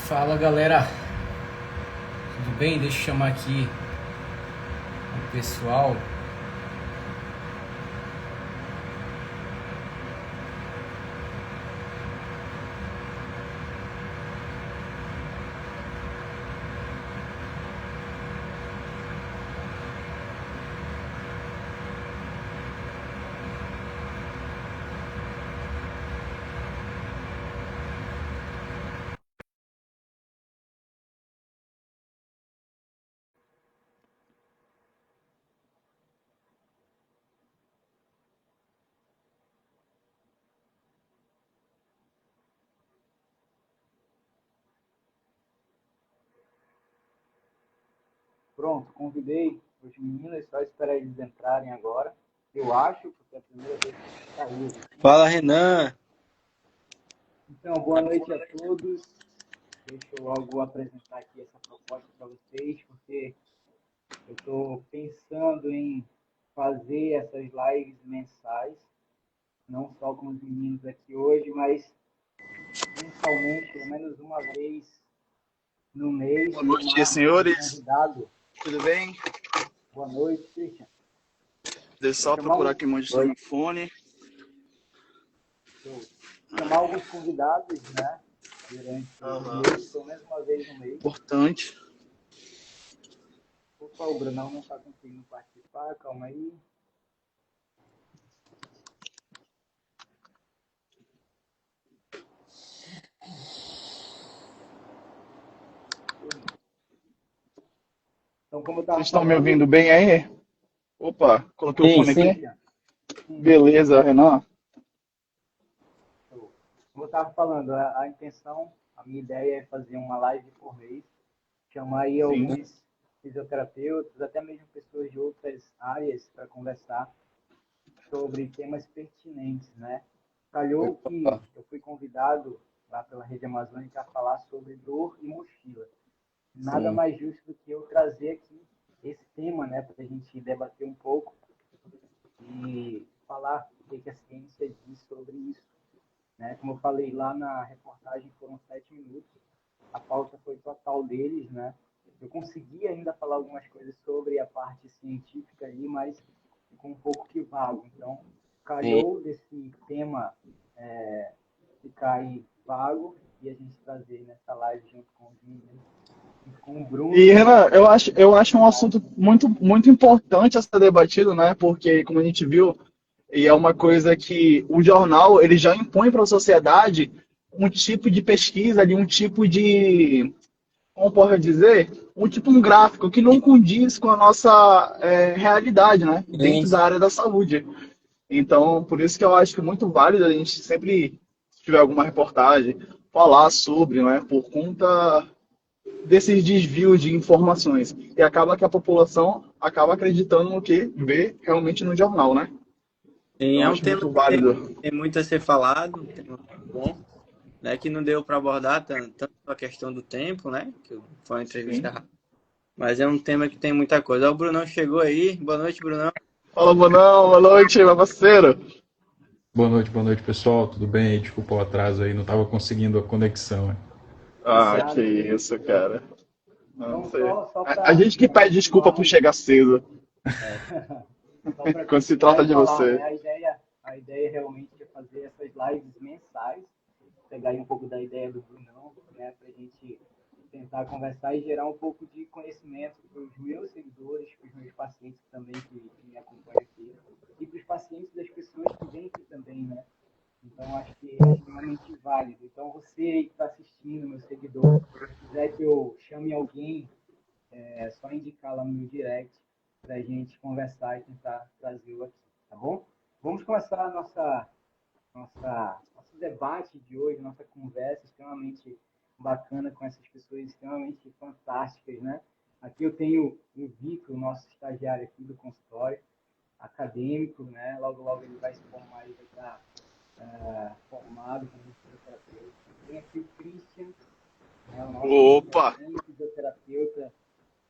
Fala galera, tudo bem? Deixa eu chamar aqui o pessoal. Pronto, convidei os meninos, só esperar eles entrarem agora. Eu acho, porque é a primeira vez que saiu aqui. Fala, Renan. Então, boa noite a todos. Deixa eu logo apresentar aqui essa proposta para vocês, porque eu estou pensando em fazer essas lives mensais, não só com os meninos aqui hoje, mas mensalmente, pelo menos uma vez no mês, Boa noite, chamar um senhores. convidado. Tudo bem? Boa noite, Christian. Deixa eu só Chamar procurar um aqui onde está meu fone. Show. Chamar alguns convidados, né? Durante o Aham. mês, pelo menos uma vez no mês. Importante. Opa, o Brunão não está conseguindo participar, calma aí. Então, como eu Vocês estava estão me falando, ouvindo bem aí? Opa, coloquei o Sim, fone sim. aqui. Christian, sim, Beleza, Renan. show. Como eu estava falando, a intenção, a minha ideia é fazer uma live por mês, chamar aí Sim. alguns fisioterapeutas, até mesmo pessoas de outras áreas para conversar sobre temas pertinentes, né? Calhou que Opa. eu fui convidado lá pela Rede Amazônica a falar sobre dor e mochila. Nada Sim. mais justo do que eu trazer aqui esse tema, né, para a gente debater um pouco e falar o que a ciência diz sobre isso, né? Como eu falei lá na reportagem, foram 7 minutos, a pauta foi total deles, né? Eu consegui ainda falar algumas coisas sobre a parte científica ali, mas ficou um pouco que vago. Então, Sim. calhou desse tema ficar aí vago e a gente trazer nessa live junto com os meninos, junto com o Bruno E, também, Renan, que eu acho um vai. assunto muito importante a ser debatido, né? Porque, como a gente viu, e é uma coisa que o jornal ele já impõe para a sociedade um tipo de pesquisa, ali, um tipo de, como posso dizer, um gráfico que não condiz com a nossa realidade, né? Sim, Dentro da sim. área da saúde. Então, por isso que eu acho que é muito válido a gente sempre, se tiver alguma reportagem, falar sobre, né? Por conta desses desvios de informações. E acaba que a população acaba acreditando no que vê realmente no jornal, né? Sim, Então, é eu um acho tema muito que válido. tem muito a ser falado, um tema bom, né? Que não deu para abordar tanto a questão do tempo, né? Que foi uma entrevista Sim. rápida. Mas é um tema que tem muita coisa. Ó, o Brunão chegou aí. Boa noite, Brunão. Fala, Bonão, boa noite, meu parceiro. Boa noite, pessoal. Tudo bem? Desculpa o atraso aí, não estava conseguindo a conexão, né? Ah, que Nada, isso, tranquilo. cara. Não Então, sei. só A para gente que pede desculpa por recapitular, chegar cedo, só para quando se continuar trata e de falar, você. né? A ideia realmente é fazer essas lives mensais, pegar aí um pouco da ideia do Brunão, né? Para a gente tentar conversar e gerar um pouco de conhecimento para os meus seguidores, para os meus pacientes também que me acompanham aqui, e para os pacientes das pessoas que vêm aqui também, né? Então, acho que é extremamente válido. Então, você aí que está assistindo, meu seguidor, quiser que eu chame alguém, é só indicar lá no meu direct para a gente conversar e tentar trazê-lo aqui, tá bom? Vamos começar a nosso debate de hoje, nossa conversa extremamente bacana com essas pessoas extremamente fantásticas, né? Aqui eu tenho o Vitor, o nosso estagiário aqui do consultório, acadêmico, né? Logo, logo ele vai se formar e vai estar formado como fisioterapeuta. Tem aqui o Christian, né? O nosso Opa! também fisioterapeuta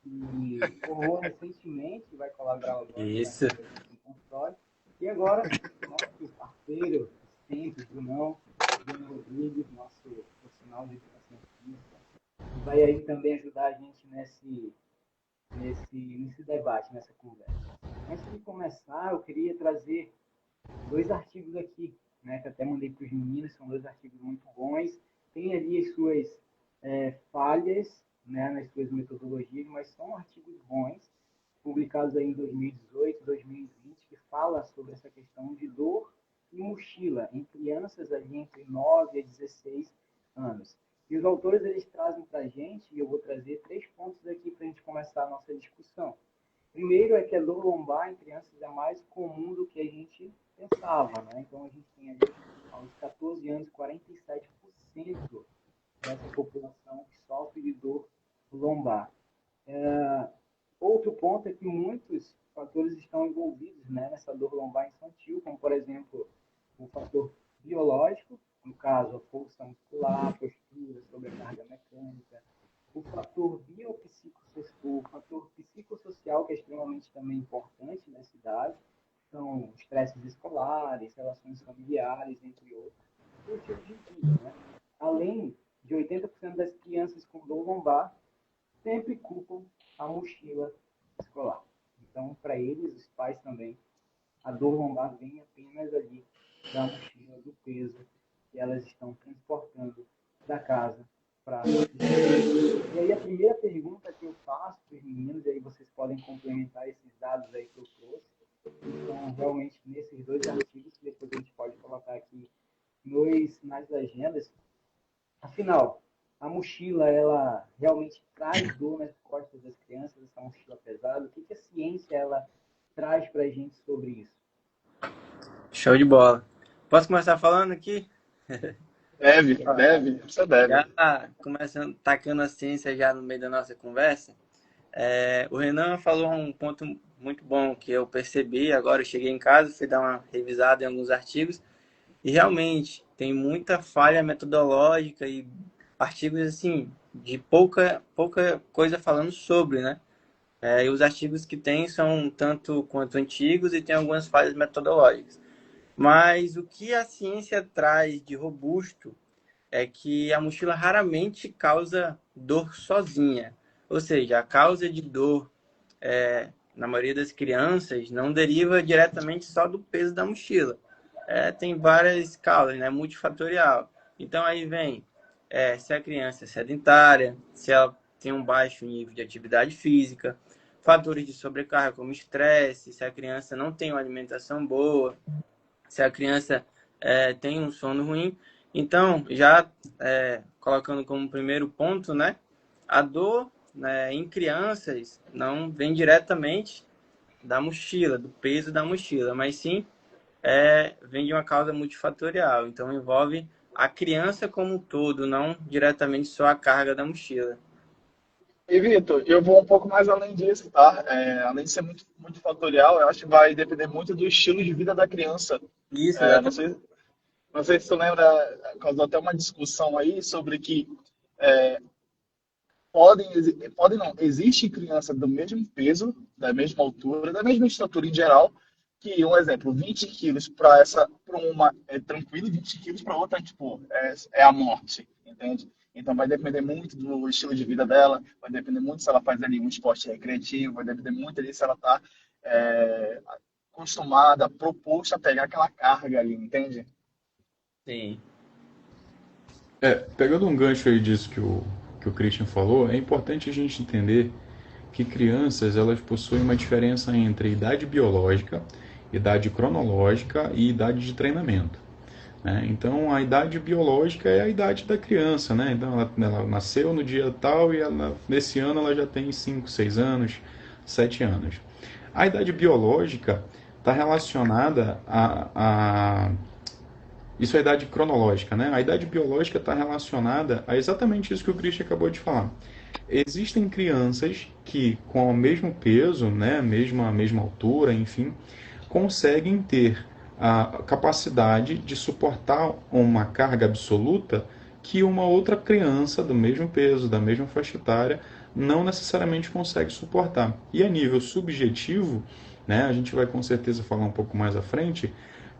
que formou recentemente, vai colaborar agora Isso. com a gente no consultório. E agora, nosso parceiro de sempre, Bruno Rodrigues, nosso profissional de educação física. vai aí também ajudar a gente nesse debate, nessa conversa. Antes de começar, eu queria trazer 2 artigos aqui, né, que até mandei para os meninos, são 2 artigos muito bons. Tem ali as suas falhas, né, nas suas metodologias, mas são artigos bons, publicados aí em 2018, 2020, que fala sobre essa questão de dor e mochila em crianças ali entre 9 a 16 anos. E os autores eles trazem para a gente, e eu vou trazer 3 pontos aqui para a gente começar a nossa discussão. Primeiro é que a dor lombar em crianças é mais comum do que a gente pensava, né? Então a gente tem ali, aos 14 anos, 47% dessa população que sofre de dor lombar. Outro ponto é que muitos fatores estão envolvidos, né, nessa dor lombar infantil, como, por exemplo, o fator biológico, no caso, a força muscular, a postura, sobrecarga mecânica, o fator o fator psicossocial, que é extremamente também importante nessa idade, são estresses escolares, relações familiares, entre outros, e o estilo de vida, né? Além de 80% das crianças com dor lombar sempre culpam a mochila escolar. Então, para eles, os pais também, a dor lombar vem apenas ali da mochila, do peso que elas estão transportando da casa para a escola. E aí, a primeira pergunta que eu faço para os meninos, e aí vocês podem complementar esses dados aí que eu trouxe, então, realmente, nesses 2 artigos, que depois a gente pode colocar aqui nas agendas. Afinal, a mochila, ela realmente traz dor nas costas das crianças, essa mochila pesada? O que a ciência ela traz para a gente sobre isso? Show de bola. Posso começar falando aqui? Você deve. Já começando, tacando a ciência já no meio da nossa conversa. O Renan falou um ponto muito bom que eu percebi. Agora eu cheguei em casa, fui dar uma revisada em alguns artigos e realmente tem muita falha metodológica e artigos assim de pouca coisa falando sobre, né? E os artigos que tem são tanto quanto antigos e tem algumas falhas metodológicas. Mas o que a ciência traz de robusto é que a mochila raramente causa dor sozinha. Ou seja, a causa de dor, na maioria das crianças, não deriva diretamente só do peso da mochila. Tem várias causas, né? Multifatorial. Então, aí vem se a criança é sedentária, se ela tem um baixo nível de atividade física, fatores de sobrecarga como estresse, se a criança não tem uma alimentação boa, se a criança tem um sono ruim. Então, já colocando como primeiro ponto, né, a dor, né, em crianças não vem diretamente da mochila, do peso da mochila, mas sim vem de uma causa multifatorial. Então, envolve a criança como um todo, não diretamente só a carga da mochila. E, Vitor, eu vou um pouco mais além disso, tá? Além de ser muito fatorial, eu acho que vai depender muito do estilo de vida da criança. Isso, É, não exatamente. sei, não sei se tu lembra, causou até uma discussão aí sobre que podem não, existe criança do mesmo peso, da mesma altura, da mesma estatura em geral, que, um exemplo, 20 quilos para uma é tranquilo, 20 quilos para outra tipo, é a morte, entende? Então vai depender muito do estilo de vida dela, vai depender muito se ela faz ali um esporte recreativo, vai depender muito ali se ela está acostumada, proposta a pegar aquela carga ali, entende? Sim. Pegando um gancho aí disso que o Christian falou, é importante a gente entender que crianças elas possuem uma diferença entre idade biológica, idade cronológica e idade de treinamento. Né? Então, a idade biológica é a idade da criança. Né? Então, ela nasceu no dia tal e nesse ano ela já tem 5, 6 anos, 7 anos. A idade biológica está relacionada Isso é a idade cronológica, né? A idade biológica está relacionada a exatamente isso que o Christian acabou de falar. Existem crianças que, com o mesmo peso, né, a mesma altura, enfim, conseguem ter a capacidade de suportar uma carga absoluta que uma outra criança do mesmo peso, da mesma faixa etária, não necessariamente consegue suportar. E a nível subjetivo, né, a gente vai com certeza falar um pouco mais à frente,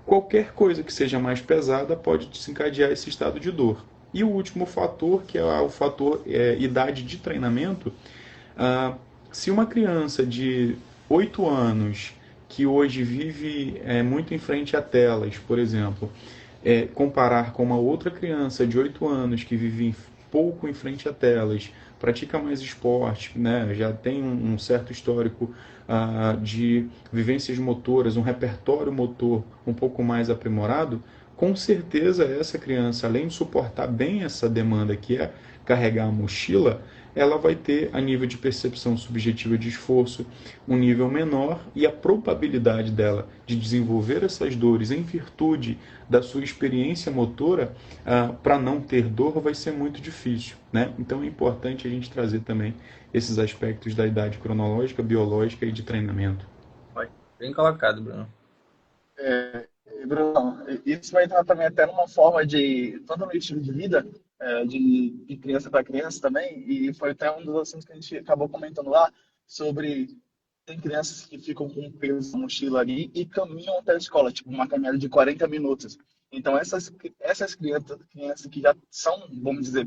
qualquer coisa que seja mais pesada pode desencadear esse estado de dor. E o último fator, que é o fator idade de treinamento, se uma criança de 8 anos que hoje vive muito em frente a telas, por exemplo, comparar com uma outra criança de 8 anos que vive pouco em frente a telas, pratica mais esporte, né, já tem um certo histórico de vivências motoras, um repertório motor um pouco mais aprimorado, com certeza essa criança, além de suportar bem essa demanda que é carregar a mochila, ela vai ter, a nível de percepção subjetiva de esforço, um nível menor, e a probabilidade dela de desenvolver essas dores em virtude da sua experiência motora, para não ter dor, vai ser muito difícil, né? Então é importante a gente trazer também esses aspectos da idade cronológica, biológica e de treinamento. Bem colocado, Bruno. Bruno, isso vai entrar também até numa forma de todo no estilo de vida, de criança para criança também, e foi até um dos assuntos que a gente acabou comentando lá, sobre tem crianças que ficam com um peso na mochila ali e caminham até a escola, tipo uma caminhada de 40 minutos. Então, essas crianças que já são, vamos dizer,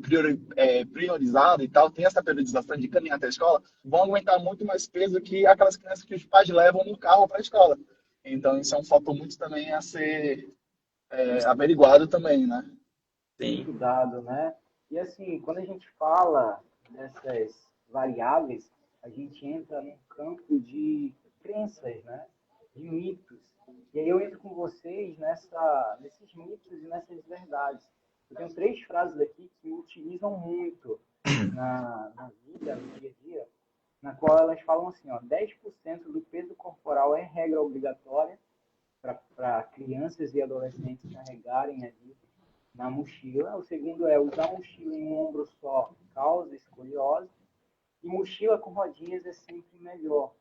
priorizadas e tal, tem essa periodização de caminhar até a escola, vão aguentar muito mais peso que aquelas crianças que os pais levam no carro para a escola. Então, isso é um fator muito também a ser averiguado também, né? Sim. Estudado, né? E assim, quando a gente fala dessas variáveis, a gente entra num campo de crenças, né? De mitos. E aí eu entro com vocês nesses mitos e nessas verdades. Eu tenho 3 frases aqui que utilizam muito na vida, no dia a dia, na qual elas falam assim, ó, 10% do peso corporal é regra obrigatória para crianças e adolescentes carregarem ali na mochila. O segundo é usar mochila em um ombro só causa escoliose. E mochila com rodinhas é sempre melhor.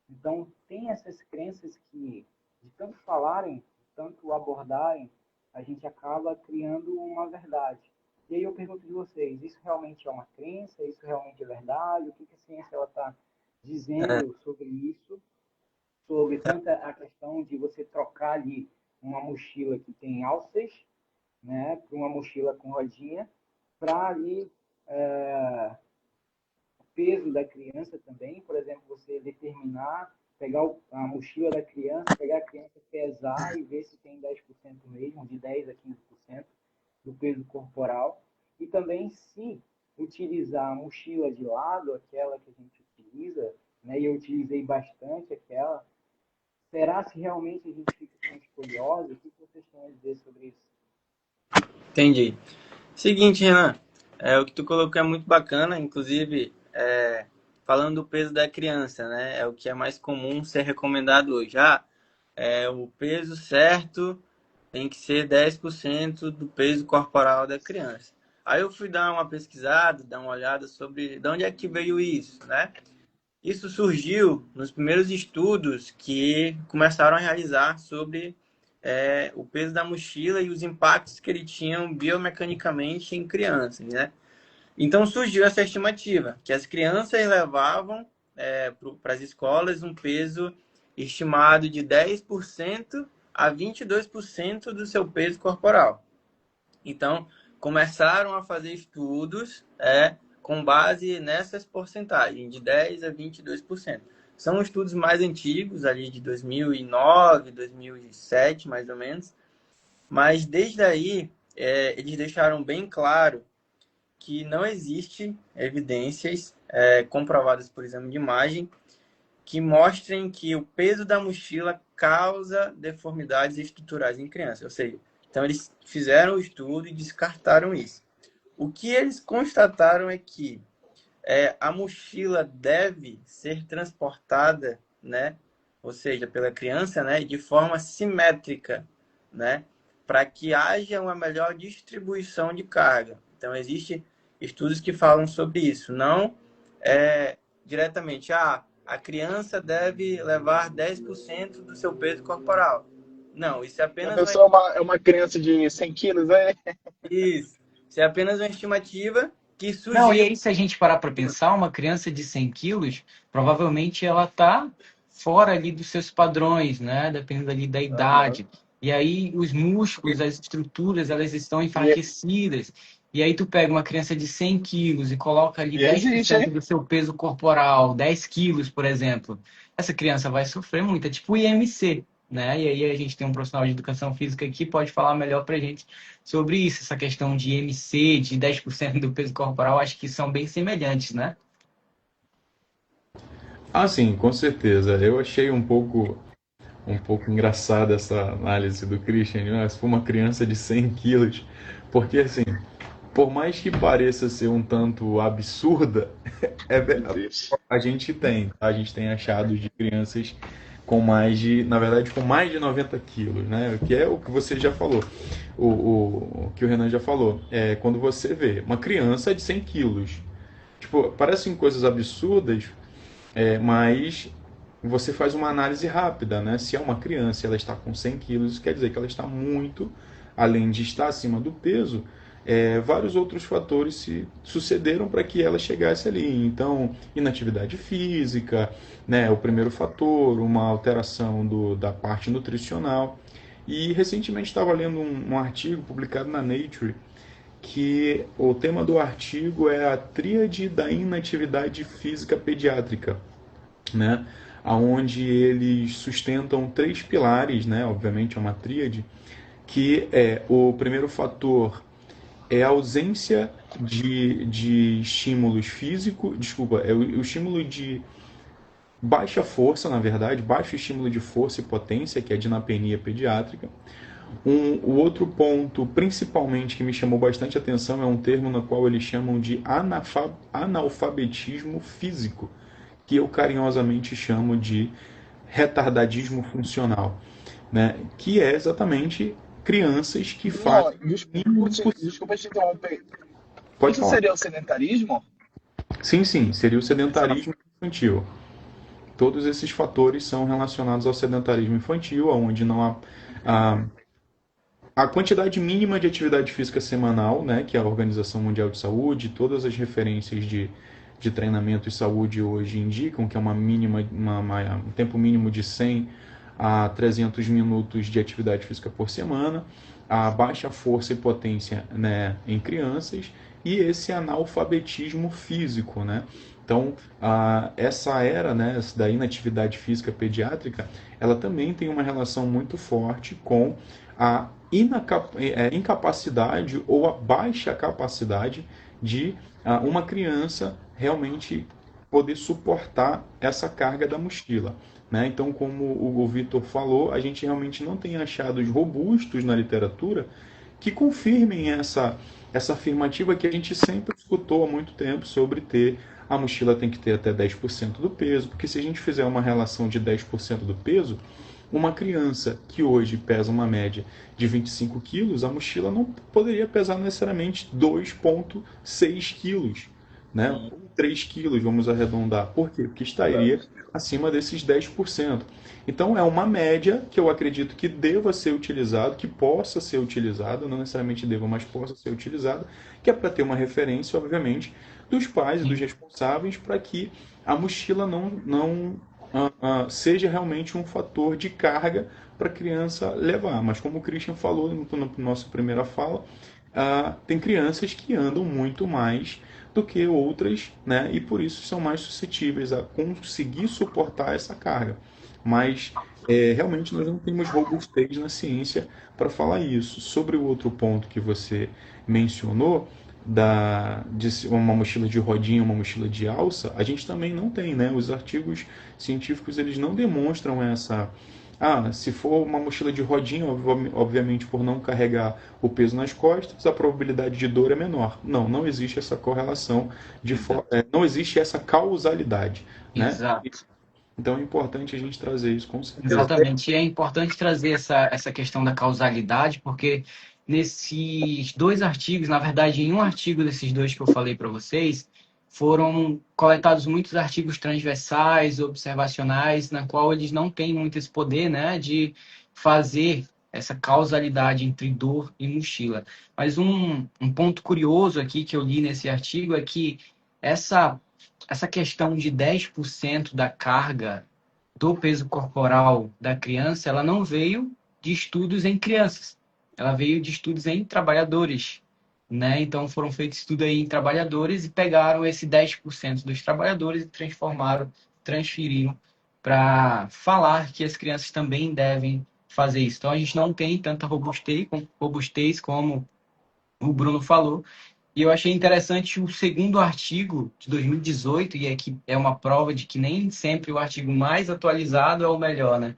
Então, tem essas crenças que, de tanto falarem, de tanto abordarem, a gente acaba criando uma verdade. E aí eu pergunto de vocês, isso realmente é uma crença? Isso realmente é verdade? O que a ciência está dizendo sobre isso? Sobre tanto a questão de você trocar ali uma mochila que tem alças, né, para uma mochila com rodinha, para ali peso da criança também, por exemplo, você determinar, pegar a mochila da criança, pegar a criança, pesar e ver se tem 10% mesmo, de 10% a 15% do peso corporal. E também se utilizar a mochila de lado, aquela que a gente utiliza, né, e eu utilizei bastante aquela, será se realmente a gente fica com escoliose? O que vocês têm a dizer sobre isso? Entendi. Seguinte, Renan, o que tu colocou é muito bacana, inclusive falando do peso da criança, né? É o que é mais comum ser recomendado hoje. O peso certo tem que ser 10% do peso corporal da criança. Aí eu fui dar uma pesquisada, dar uma olhada sobre de onde é que veio isso, né? Isso surgiu nos primeiros estudos que começaram a realizar sobre o peso da mochila e os impactos que ele tinha biomecanicamente em crianças, né? Então surgiu essa estimativa, que as crianças levavam para as escolas um peso estimado de 10% a 22% do seu peso corporal. Então, começaram a fazer estudos com base nessas porcentagens, de 10% a 22%. São estudos mais antigos, ali de 2009, 2007, mais ou menos. Mas, desde aí, eles deixaram bem claro que não existe evidências comprovadas por exame de imagem que mostrem que o peso da mochila causa deformidades estruturais em crianças. Ou seja, então eles fizeram o estudo e descartaram isso. O que eles constataram é que a mochila deve ser transportada, né, ou seja, pela criança, né, de forma simétrica, né, para que haja uma melhor distribuição de carga. Então, existem estudos que falam sobre isso. Não diretamente, a criança deve levar 10% do seu peso corporal. Não, isso é A apenas pessoa é uma criança de 100 quilos, né? Isso. Isso é apenas uma estimativa que Não, e surgiu. aí se a gente parar para pensar, uma criança de 100 quilos, provavelmente ela está fora ali dos seus padrões, né? Dependendo ali da idade. E aí os músculos, as estruturas, elas estão enfraquecidas. e aí tu pega uma criança de 100 quilos e coloca ali E existe, 10% hein? do seu peso corporal, 10 quilos, por exemplo, essa criança vai sofrer muito. É tipo o IMC, né? E aí a gente tem um profissional de educação física que pode falar melhor pra gente sobre isso, essa questão de IMC, de 10% do peso corporal, acho que são bem semelhantes, né? Ah, sim, com certeza. Eu achei um pouco engraçada essa análise do Christian, né? Se for uma criança de 100 quilos, porque assim, por mais que pareça ser um tanto absurda, é verdade. A gente tem achados de crianças com mais de, na verdade, com mais de 90 quilos, né? Que é o que você já falou, o que o Renan já falou. É quando você vê uma criança de 100 quilos, tipo, parecem coisas absurdas, mas você faz uma análise rápida, né? Se é uma criança e ela está com 100 quilos, isso quer dizer que ela está muito, além de estar acima do peso, vários outros fatores se sucederam para que ela chegasse ali. Então, inatividade física, né? O primeiro fator, uma alteração da parte nutricional. E recentemente estava lendo um artigo publicado na Nature que o tema do artigo é a tríade da inatividade física pediátrica, né? Onde eles sustentam três pilares, né? Obviamente é uma tríade, que é o primeiro fator é a ausência de estímulos físicos, desculpa, é o estímulo de baixa força, na verdade, baixo estímulo de força e potência, que é a dinapenia pediátrica. O outro ponto, principalmente, que me chamou bastante atenção é um termo no qual eles chamam de analfabetismo físico, que eu carinhosamente chamo de retardadismo funcional, né? Que é exatamente crianças que Não, fazem o mínimo possível. desculpa te interromper. Pode Isso falar. seria o sedentarismo? Sim, sim, seria o sedentarismo infantil. Todos esses fatores são relacionados ao sedentarismo infantil, onde não há a quantidade mínima de atividade física semanal, né, que a Organização Mundial de Saúde, todas as referências de treinamento e saúde hoje indicam que é um tempo mínimo de 100 a 300 minutos de atividade física por semana, a baixa força e potência, né, em crianças e esse analfabetismo físico, né? Então, essa era, né, da inatividade física pediátrica, ela também tem uma relação muito forte com a incapacidade ou a baixa capacidade de uma criança realmente poder suportar essa carga da mochila, né? Então, como o Vitor falou, a gente realmente não tem achados robustos na literatura que confirmem essa afirmativa que a gente sempre escutou há muito tempo sobre ter a mochila tem que ter até 10% do peso, porque se a gente fizer uma relação de 10% do peso, uma criança que hoje pesa uma média de 25 quilos, a mochila não poderia pesar necessariamente 2,6 quilos, né? Ou 3 quilos, vamos arredondar. Por quê? Porque estaria acima desses 10%. Então é uma média que eu acredito que deva ser utilizado, que possa ser utilizado, não necessariamente deva, mas possa ser utilizado, que é para ter uma referência, obviamente, dos pais e dos responsáveis para que a mochila não seja realmente um fator de carga para a criança levar. Mas como o Christian falou na nossa primeira fala, tem crianças que andam muito mais do que outras, né? E por isso são mais suscetíveis a conseguir suportar essa carga. Mas realmente nós não temos robustez na ciência para falar isso. Sobre o outro ponto que você mencionou, de uma mochila de rodinha, uma mochila de alça, a gente também não tem, né? Os artigos científicos eles não demonstram essa. Se for uma mochila de rodinha, obviamente por não carregar o peso nas costas, a probabilidade de dor é menor. Não existe essa correlação, não existe essa causalidade, né? Exato. Então é importante a gente trazer isso com certeza. Exatamente. E é importante trazer essa questão da causalidade, porque nesses dois artigos, na verdade, em um artigo desses dois que eu falei para vocês, foram coletados muitos artigos transversais, observacionais, na qual eles não têm muito esse poder, né, de fazer essa causalidade entre dor e mochila. Mas um ponto curioso aqui que eu li nesse artigo é que essa questão de 10% da carga do peso corporal da criança, ela não veio de estudos em crianças. Ela veio de estudos em trabalhadores, né? Então foram feitos estudo aí em trabalhadores e pegaram esse 10% dos trabalhadores e transferiram para falar que as crianças também devem fazer isso. Então a gente não tem tanta robustez como o Bruno falou. E eu achei interessante o segundo artigo de 2018, e aqui é uma prova de que nem sempre o artigo mais atualizado é o melhor, né?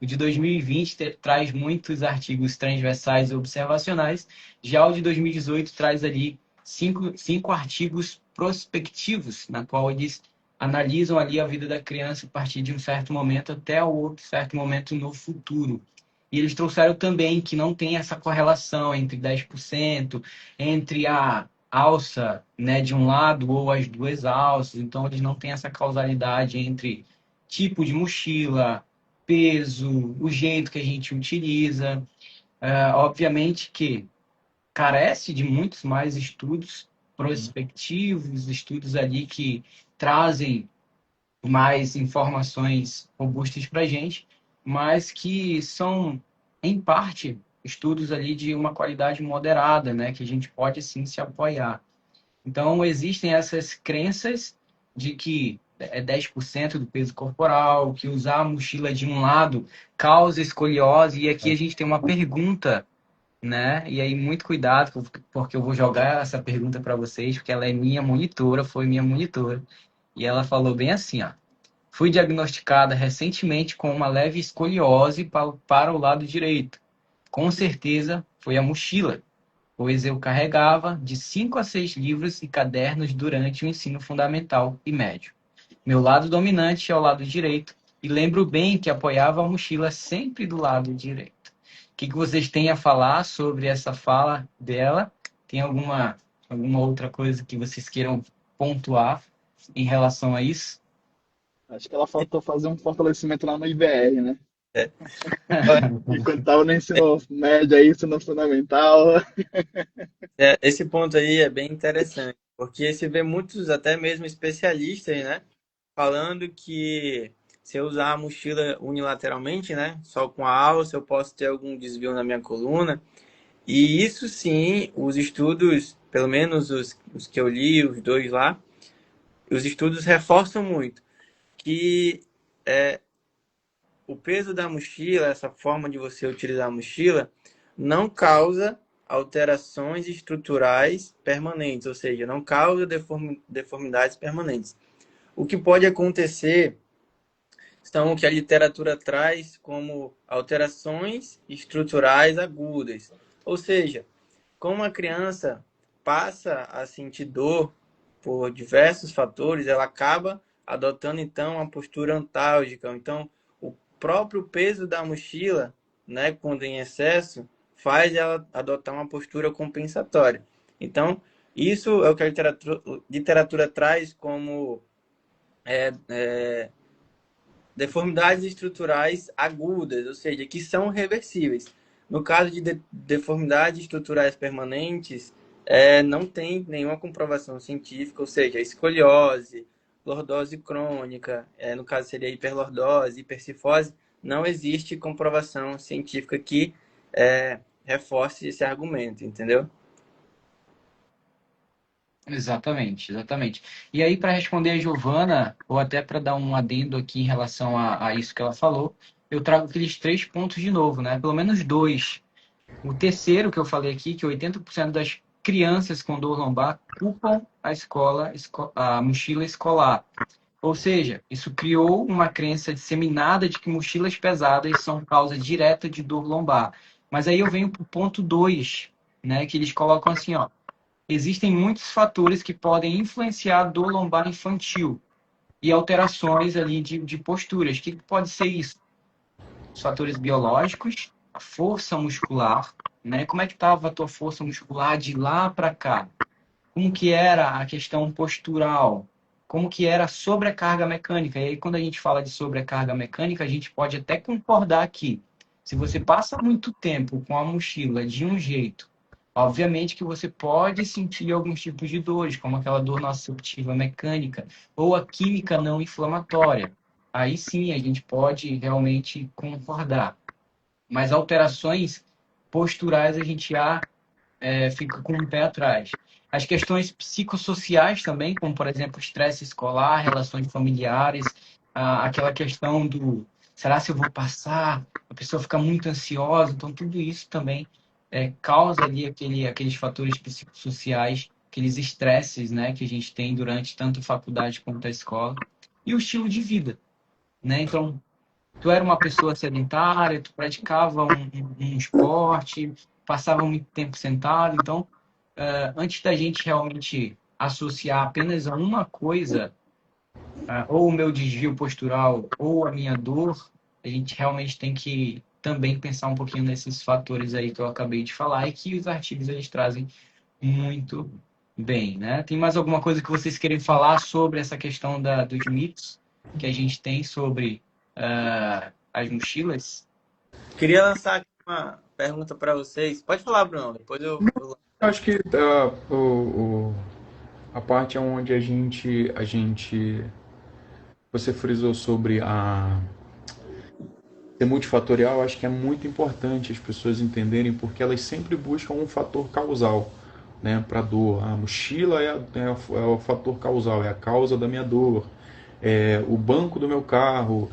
O de 2020 traz muitos artigos transversais e observacionais, já o de 2018 traz ali cinco artigos prospectivos, na qual eles analisam ali a vida da criança a partir de um certo momento até o outro certo momento no futuro. E eles trouxeram também que não tem essa correlação entre 10%, entre a alça, né, de um lado ou as duas alças, então eles não têm essa causalidade entre tipo de mochila, peso, o jeito que a gente utiliza. Obviamente que carece de muitos mais estudos prospectivos, estudos ali que trazem mais informações robustas para a gente, mas que são, em parte, estudos ali de uma qualidade moderada, né, que a gente pode sim se apoiar. Então, existem essas crenças de que é 10% do peso corporal, que usar a mochila de um lado causa escoliose, e aqui a gente tem uma pergunta, né? E aí, muito cuidado, porque eu vou jogar essa pergunta para vocês, porque ela é minha monitora, foi minha monitora. E ela falou bem assim, ó. Fui diagnosticada recentemente com uma leve escoliose para o lado direito. Com certeza foi a mochila, pois eu carregava de 5 a 6 livros e cadernos durante o ensino fundamental e médio. Meu lado dominante é o lado direito, e lembro bem que apoiava a mochila sempre do lado direito. O que vocês têm a falar sobre essa fala dela? Tem alguma outra coisa que vocês queiram pontuar em relação a isso? Acho que ela faltou fazer um fortalecimento lá no IBR, né? É. Olha, Enquanto estava no ensino médio, aí, ensino fundamental. esse ponto aí é bem interessante, porque se vê muitos, até mesmo especialistas, né, falando que se eu usar a mochila unilateralmente, né, só com a alça, eu posso ter algum desvio na minha coluna. E isso sim, os estudos, pelo menos os que eu li, os dois lá, os estudos reforçam muito que o peso da mochila, essa forma de você utilizar a mochila, não causa alterações estruturais permanentes, ou seja, não causa deformidades permanentes. O que pode acontecer são o que a literatura traz como alterações estruturais agudas. Ou seja, como a criança passa a sentir dor por diversos fatores, ela acaba adotando então uma postura antálgica. Então, o próprio peso da mochila, né, quando em excesso, faz ela adotar uma postura compensatória. Então, isso é o que a literatura traz como deformidades estruturais agudas, ou seja, que são reversíveis. No caso de deformidades estruturais permanentes, não tem nenhuma comprovação científica, ou seja, escoliose, lordose crônica, no caso seria hiperlordose, hipercifose, não existe comprovação científica que reforce esse argumento, entendeu? Exatamente, exatamente. E aí, para responder a Giovana, ou até para dar um adendo aqui em relação a isso que ela falou, eu trago aqueles 3 pontos de novo, né? Pelo menos dois. O terceiro que eu falei aqui, que 80% das crianças com dor lombar culpam a mochila escolar. Ou seja, isso criou uma crença disseminada de que mochilas pesadas são causa direta de dor lombar. Mas aí eu venho para o ponto 2, né? Que eles colocam assim, ó. Existem muitos fatores que podem influenciar a dor lombar infantil e alterações ali de posturas. O que pode ser isso? Os fatores biológicos, a força muscular, né? Como é que estava a tua força muscular de lá para cá? Como que era a questão postural? Como que era a sobrecarga mecânica? E aí, quando a gente fala de sobrecarga mecânica, a gente pode até concordar que se você passa muito tempo com a mochila de um jeito, obviamente que você pode sentir alguns tipos de dores, como aquela dor nociceptiva mecânica ou a química não inflamatória. Aí sim a gente pode realmente concordar. Mas alterações posturais a gente fica com o pé atrás. As questões psicossociais também, como, por exemplo, estresse escolar, relações familiares, aquela questão do será se eu vou passar? A pessoa fica muito ansiosa, então tudo isso também causa ali aqueles fatores psicossociais, aqueles estresses, né, que a gente tem durante tanto a faculdade quanto a escola. E o estilo de vida, né? Então, tu era uma pessoa sedentária, tu praticava um esporte, passava muito tempo sentado. Então, antes da gente realmente associar apenas a uma coisa, ou o meu desvio postural, ou a minha dor, a gente realmente tem que também pensar um pouquinho nesses fatores aí que eu acabei de falar e que os artigos eles trazem muito bem, né? Tem mais alguma coisa que vocês querem falar sobre essa questão dos mitos que a gente tem sobre as mochilas? Queria lançar aqui uma pergunta para vocês. Pode falar, Bruno, depois eu lanço Eu também. acho que a parte onde você frisou sobre ser multifatorial, eu acho que é muito importante as pessoas entenderem porque elas sempre buscam um fator causal, né, para dor. A mochila é o fator causal, é a causa da minha dor. É o banco do meu carro,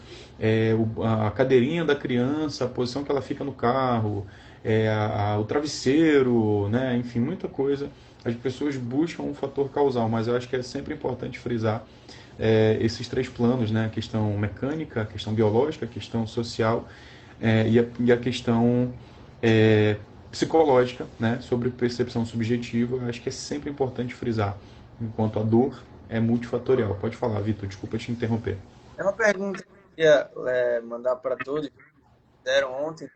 a cadeirinha da criança, a posição que ela fica no carro, o travesseiro, né, enfim, muita coisa. As pessoas buscam um fator causal, mas eu acho que é sempre importante frisar esses três planos, né? A questão mecânica, a questão biológica, a questão social e a questão psicológica, né? Sobre percepção subjetiva. Eu acho que é sempre importante frisar, enquanto a dor é multifatorial. Pode falar, Vitor, desculpa te interromper. É uma pergunta que eu queria mandar para todos. Fizeram ontem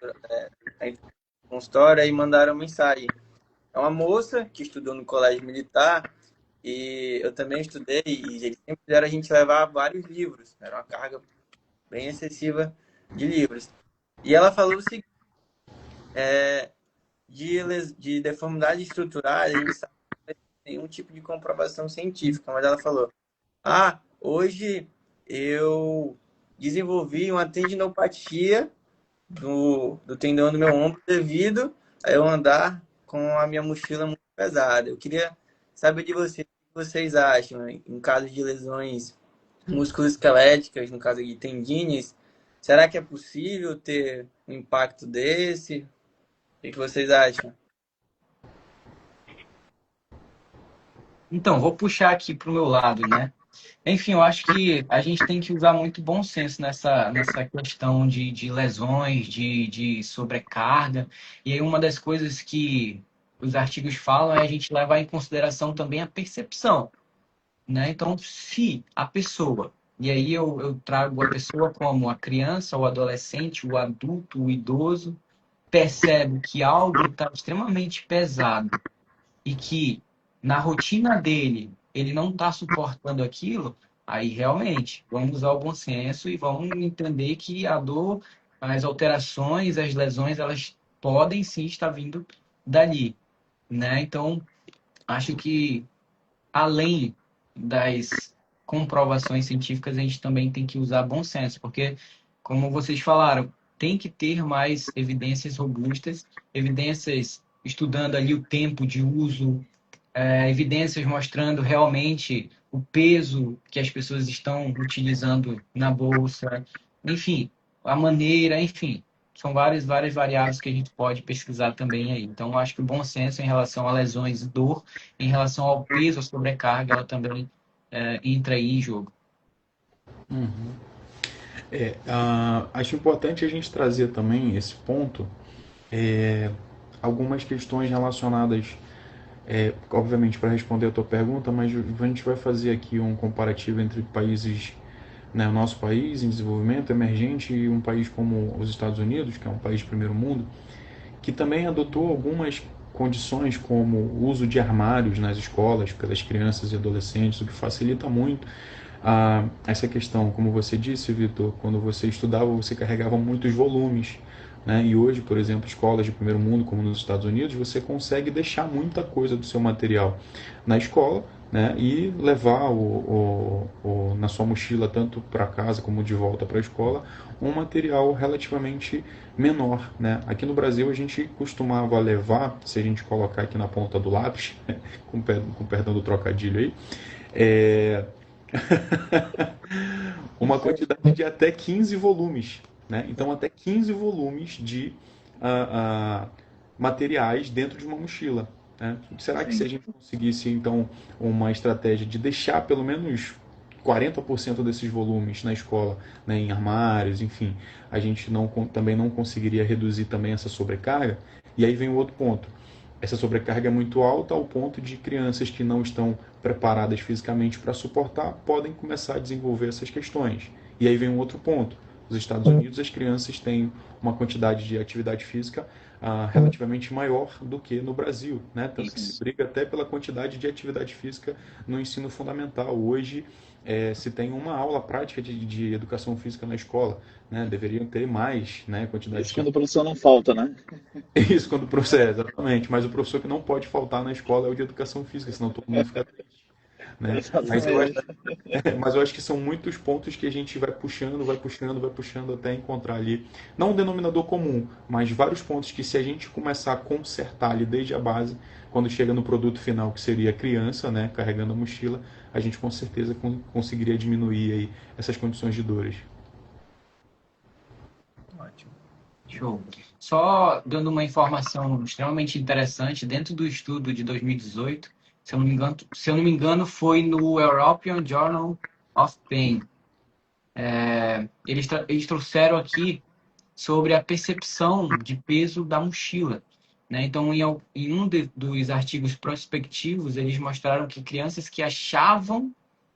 uma história e mandaram mensagem. É uma moça que estudou no colégio militar e eu também estudei e eles sempre fizeram a gente levar vários livros. Era uma carga bem excessiva de livros. E ela falou o seguinte, de deformidade estrutural, a gente sabe que não tem nenhum tipo de comprovação científica, mas ela falou, hoje eu desenvolvi uma tendinopatia do tendão do meu ombro devido a eu andar com a minha mochila muito pesada. Eu queria saber de vocês o que vocês acham, né? Em caso de lesões musculoesqueléticas, no caso de tendines, será que é possível ter um impacto desse? O que vocês acham? Então, vou puxar aqui para o meu lado, né? Enfim, eu acho que a gente tem que usar muito bom senso nessa questão de lesões, de sobrecarga. E aí, uma das coisas que os artigos falam é a gente levar em consideração também a percepção, né? Então, se a pessoa, e aí eu trago a pessoa como a criança, o adolescente, o adulto, o idoso, percebe que algo está extremamente pesado e que na rotina dele ele não está suportando aquilo, aí realmente vamos usar o bom senso e vamos entender que a dor, as alterações, as lesões, elas podem sim estar vindo dali, né? Então, acho que além das comprovações científicas, a gente também tem que usar bom senso, porque, como vocês falaram, tem que ter mais evidências robustas, evidências estudando ali o tempo de uso, evidências mostrando realmente o peso que as pessoas estão utilizando na bolsa, enfim, a maneira, enfim, são várias variáveis que a gente pode pesquisar também aí. Então, eu acho que o bom senso em relação a lesões e dor, em relação ao peso, à sobrecarga, ela também entra aí em jogo. Acho importante a gente trazer também esse ponto, algumas questões relacionadas, obviamente, para responder a tua pergunta, mas a gente vai fazer aqui um comparativo entre países, né, o nosso país em desenvolvimento emergente e um país como os Estados Unidos, que é um país de primeiro mundo, que também adotou algumas condições como o uso de armários nas escolas pelas crianças e adolescentes, o que facilita muito essa questão. Como você disse, Vitor, quando você estudava, você carregava muitos volumes, né? E hoje, por exemplo, escolas de primeiro mundo, como nos Estados Unidos, você consegue deixar muita coisa do seu material na escola, né? E levar na sua mochila, tanto para casa como de volta para a escola, um material relativamente menor, né? Aqui no Brasil a gente costumava levar, se a gente colocar aqui na ponta do lápis, com perdão do trocadilho aí, é, uma quantidade de até 15 volumes, né? Então até 15 volumes de ah, ah, materiais dentro de uma mochila, né? Será que se a gente conseguisse então uma estratégia de deixar pelo menos 40% desses volumes na escola, né, em armários, enfim, a gente também não conseguiria reduzir também essa sobrecarga? E aí vem o outro ponto. Essa sobrecarga é muito alta ao ponto de crianças que não estão preparadas fisicamente para suportar podem começar a desenvolver essas questões. E aí vem um outro ponto. Nos Estados Unidos, as crianças têm uma quantidade de atividade física relativamente maior do que no Brasil, né? Tanto que se briga até pela quantidade de atividade física no ensino fundamental. Hoje, se tem uma aula prática de educação física na escola, né? Deveriam ter mais, né? Quantidade Isso quando o professor não falta, né? Isso, quando o professor, exatamente. Mas o professor que não pode faltar na escola é o de educação física, senão todo mundo fica triste, né? Exatamente. Mas eu acho que são muitos pontos que a gente vai puxando, vai puxando, vai puxando até encontrar ali, não um denominador comum, mas vários pontos que se a gente começar a consertar ali desde a base, quando chega no produto final, que seria a criança, né, carregando a mochila, a gente com certeza conseguiria diminuir aí essas condições de dores. Ótimo. Show. Só dando uma informação extremamente interessante, dentro do estudo de 2018, se eu não me engano, foi no European Journal of Pain. Eles trouxeram aqui sobre a percepção de peso da mochila, né? Então, em um dos artigos prospectivos, eles mostraram que crianças que achavam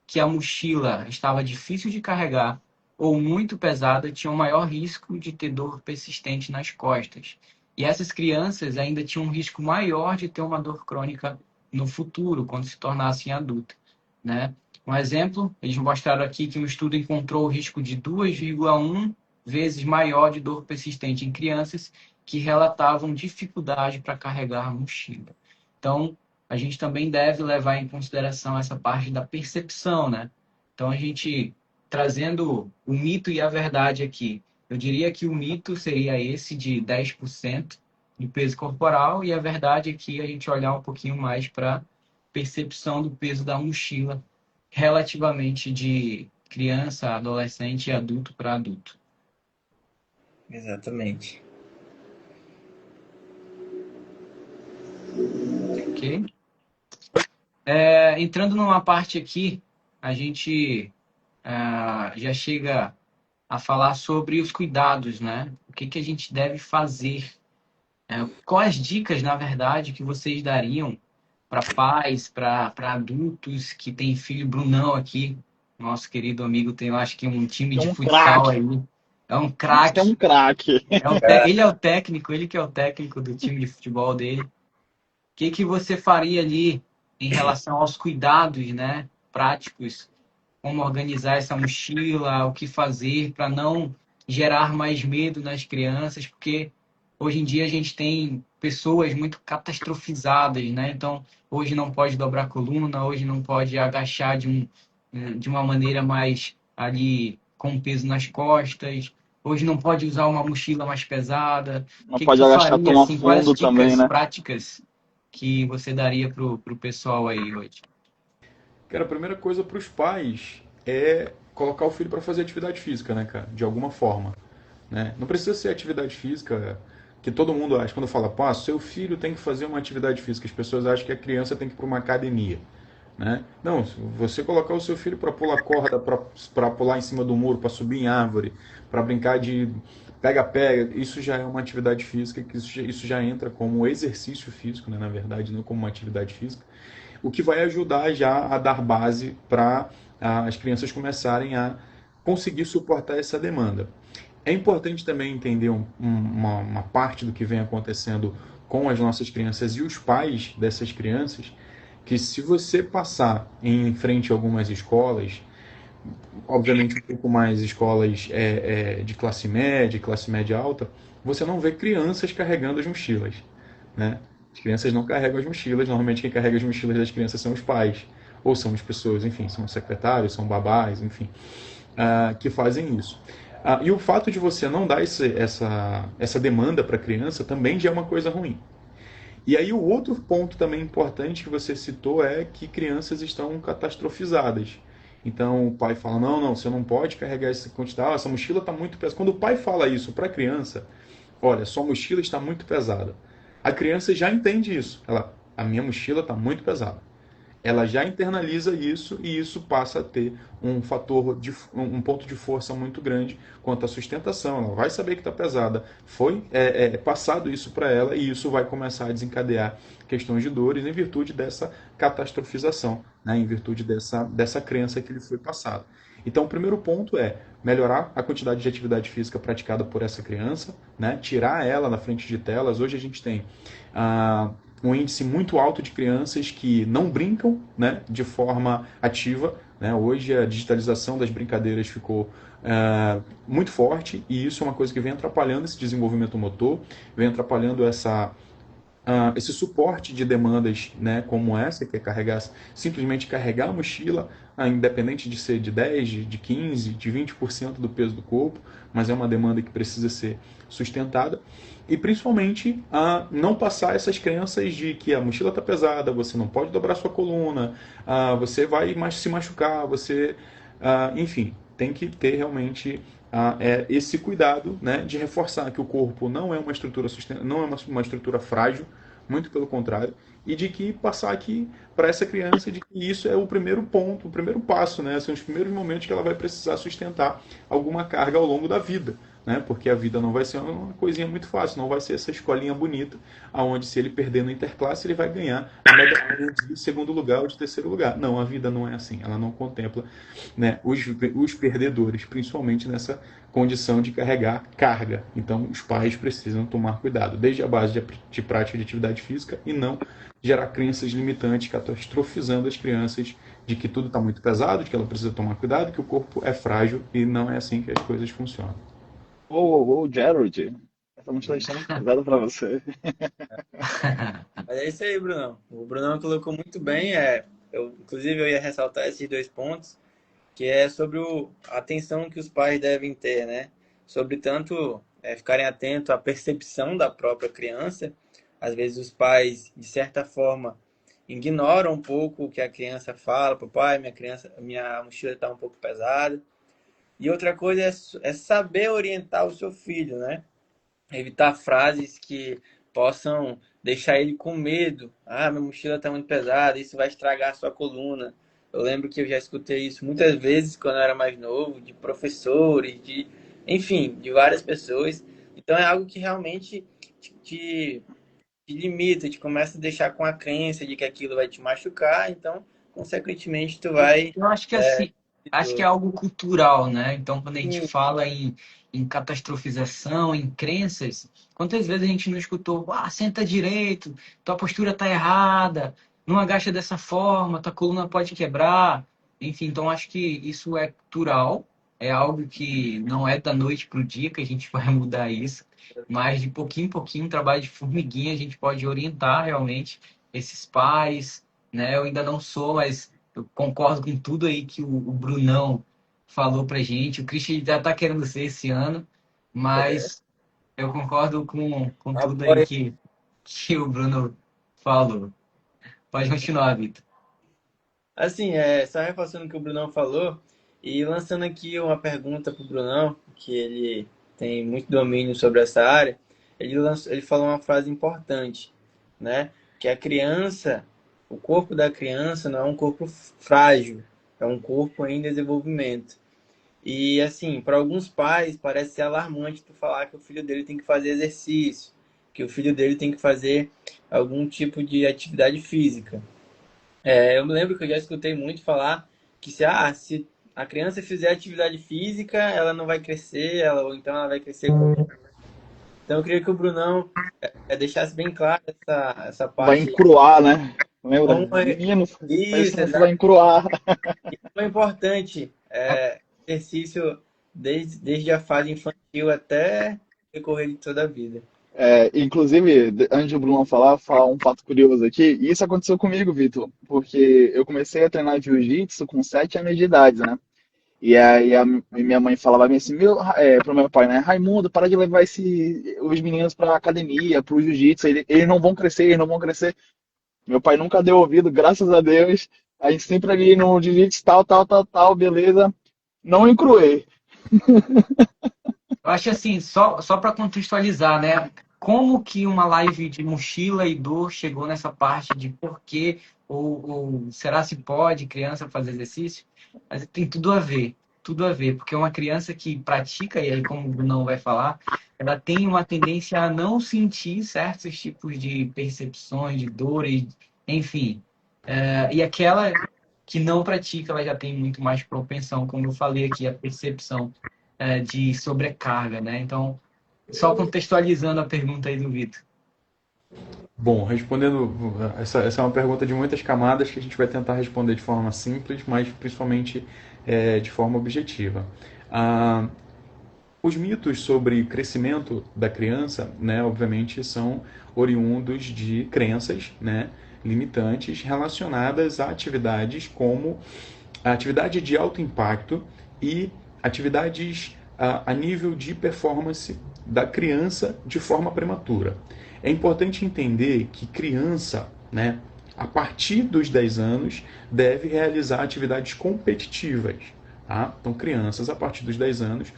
que a mochila estava difícil de carregar ou muito pesada tinham maior risco de ter dor persistente nas costas. E essas crianças ainda tinham um risco maior de ter uma dor crônica no futuro, quando se tornassem adultas, né? Um exemplo, eles mostraram aqui que um estudo encontrou o risco de 2,1 vezes maior de dor persistente em crianças que relatavam dificuldade para carregar a mochila. Então, a gente também deve levar em consideração essa parte da percepção, né? Então, a gente trazendo o mito e a verdade aqui. Eu diria que o mito seria esse de 10% do peso corporal e a verdade aqui é a gente olhar um pouquinho mais para percepção do peso da mochila relativamente de criança, adolescente e adulto para adulto. Exatamente. Ok? Entrando numa parte aqui, a gente já chega a falar sobre os cuidados, né? O que a gente deve fazer? Quais dicas, na verdade, que vocês dariam para pais, para adultos que têm filho? Brunão aqui, nosso querido amigo, tem, eu acho que um time de futsal aí. É um craque. É um craque. Ele é o técnico, ele que é o técnico do time de futebol dele. O que você faria ali em relação aos cuidados, né, práticos? Como organizar essa mochila, o que fazer para não gerar mais medo nas crianças, porque hoje em dia a gente tem pessoas muito catastrofizadas, né? Então, hoje não pode dobrar a coluna, hoje não pode agachar de uma maneira mais ali com peso nas costas, hoje não pode usar uma mochila mais pesada. Não pode agachar tão a quais fundo dicas também, né? práticas que você daria pro pessoal aí hoje? Cara, a primeira coisa para os pais é colocar o filho para fazer atividade física, né, cara? De alguma forma, né? Não precisa ser atividade física que todo mundo acha. Quando fala, pô, seu filho tem que fazer uma atividade física, as pessoas acham que a criança tem que ir para uma academia, né? Não, você colocar o seu filho para pular corda, para pular em cima do muro, para subir em árvore, para brincar de pega-pega, isso já é uma atividade física, que isso já entra como exercício físico, né, na verdade, não como uma atividade física, o que vai ajudar já a dar base para as crianças começarem a conseguir suportar essa demanda. É importante também entender uma parte do que vem acontecendo com as nossas crianças e os pais dessas crianças, que se você passar em frente a algumas escolas, obviamente um pouco mais escolas de classe média alta, você não vê crianças carregando as mochilas, né? As crianças não carregam as mochilas, normalmente quem carrega as mochilas das crianças são os pais. ou são as pessoas, enfim, são secretários, são babás, enfim, que fazem isso. E o fato de você não dar essa demanda para a criança também já é uma coisa ruim. E aí o outro ponto também importante que você citou é que crianças estão catastrofizadas. Então o pai fala, não, você não pode carregar essa quantidade, essa mochila está muito pesada. Quando o pai fala isso para a criança, olha, sua mochila está muito pesada. A criança já entende isso. A minha mochila está muito pesada. Ela já internaliza isso e isso passa a ter um um ponto de força muito grande quanto à sustentação. Ela vai saber que está pesada. Foi passado isso para ela e isso vai começar a desencadear questões de dores em virtude dessa catastrofização, né? Em virtude dessa crença que lhe foi passada. Então, o primeiro ponto é melhorar a quantidade de atividade física praticada por essa criança, né? Tirar ela na frente de telas. Hoje a gente tem um índice muito alto de crianças que não brincam, né, de forma ativa, né? Hoje a digitalização das brincadeiras ficou muito forte e isso é uma coisa que vem atrapalhando esse desenvolvimento motor, vem atrapalhando esse suporte de demandas, né, como essa, que é simplesmente carregar a mochila, independente de ser de 10, de 15, de 20% do peso do corpo, mas é uma demanda que precisa ser sustentada. E principalmente não passar essas crenças de que a mochila está pesada, você não pode dobrar sua coluna, você vai se machucar, enfim, tem que ter realmente esse cuidado, né, de reforçar que o corpo não é uma estrutura não é uma estrutura frágil, muito pelo contrário, e de que passar aqui para essa criança de que isso é o primeiro ponto, o primeiro passo, né, são os primeiros momentos que ela vai precisar sustentar alguma carga ao longo da vida, né, porque a vida não vai ser uma coisinha muito fácil, não vai ser essa escolinha bonita, aonde se ele perder no interclasse ele vai ganhar a medalha de segundo lugar ou de terceiro lugar. Não, a vida não é assim, ela não contempla, né, os perdedores, principalmente nessa condição de carregar carga. Então, os pais precisam tomar cuidado, desde a base de prática de atividade física e não gerar crenças limitantes, catastrofizando as crianças de que tudo está muito pesado, de que ela precisa tomar cuidado, que o corpo é frágil e não é assim que as coisas funcionam. Ô, Gerald, essa mochila está muito pesada para você. Mas é isso aí, Brunão. O Brunão colocou muito bem. Inclusive, eu ia ressaltar esses dois pontos, que é sobre a atenção que os pais devem ter, né? Sobre tanto ficarem atentos à percepção da própria criança. Às vezes os pais, de certa forma, ignoram um pouco o que a criança fala. Papai, minha mochila está um pouco pesada. E outra coisa é saber orientar o seu filho, né? Evitar frases que possam deixar ele com medo. Ah, minha mochila está muito pesada, isso vai estragar a sua coluna. Eu lembro que eu já escutei isso muitas vezes quando eu era mais novo, de professores, enfim, de várias pessoas. Então é algo que realmente te limita, te começa a deixar com a crença de que aquilo vai te machucar, então, consequentemente, tu vai... Eu acho que assim, acho que é algo cultural, né? Então, quando a gente fala em catastrofização, em crenças, quantas vezes a gente não escutou, senta direito, tua postura tá errada, não agacha dessa forma, tua coluna pode quebrar. Enfim, então acho que isso é cultural, é algo que não é da noite pro dia que a gente vai mudar isso, mas de pouquinho em pouquinho, um trabalho de formiguinha, a gente pode orientar realmente esses pais, né? Eu ainda não sou, mas eu concordo com tudo aí que o Brunão falou pra gente. O Christian já tá querendo ser esse ano, mas eu concordo com tudo aí que o Bruno falou. Pode continuar, Vitor. Assim, só reforçando o que o Brunão falou e lançando aqui uma pergunta pro Brunão, que ele tem muito domínio sobre essa área, ele falou uma frase importante, né? Que a criança, o corpo da criança não é um corpo frágil, é um corpo em desenvolvimento. E assim, para alguns pais parece ser alarmante tu falar que o filho dele tem que fazer exercício, que o filho dele tem que fazer algum tipo de atividade física. Eu me lembro que eu já escutei muito falar que se a criança fizer atividade física, ela não vai crescer, ou então ela vai crescer com... Então eu queria que o Brunão deixasse bem claro essa Vai parte aí. encruar, né? Lembra? Como Menino, isso, você vai encruar. é importante exercício desde a fase infantil até o decorrer de toda a vida. Inclusive, antes do Bruno falar um fato curioso aqui. E isso aconteceu comigo, Vitor, porque eu comecei a treinar jiu-jitsu com 7 anos de idade, né? E aí minha mãe falava bem assim, pro meu pai, né? Raimundo, para de levar os meninos pra academia, pro jiu-jitsu, eles não vão crescer, eles não vão crescer. Meu pai nunca deu ouvido, graças a Deus. A gente sempre ali no jiu-jitsu, tal, beleza. Não encruei. Eu acho assim, só para contextualizar, né? Como que uma live de mochila e dor chegou nessa parte de por quê, ou será se pode criança fazer exercício? Mas tem tudo a ver, porque uma criança que pratica, e aí como o Brunão vai falar, ela tem uma tendência a não sentir certos tipos de percepções, de dores, enfim. E aquela que não pratica, ela já tem muito mais propensão, como eu falei aqui, a percepção de sobrecarga, né? Então, só contextualizando a pergunta aí do Vitor. Bom, respondendo, essa é uma pergunta de muitas camadas que a gente vai tentar responder de forma simples, mas principalmente de forma objetiva. Ah, os mitos sobre crescimento da criança, né, obviamente, são oriundos de crenças, né, limitantes relacionadas a atividades como a atividade de alto impacto e atividades a nível de performance da criança de forma prematura. É importante entender que criança, né, a partir dos 10 anos, deve realizar atividades competitivas. Tá? Então, crianças a partir dos 10 anos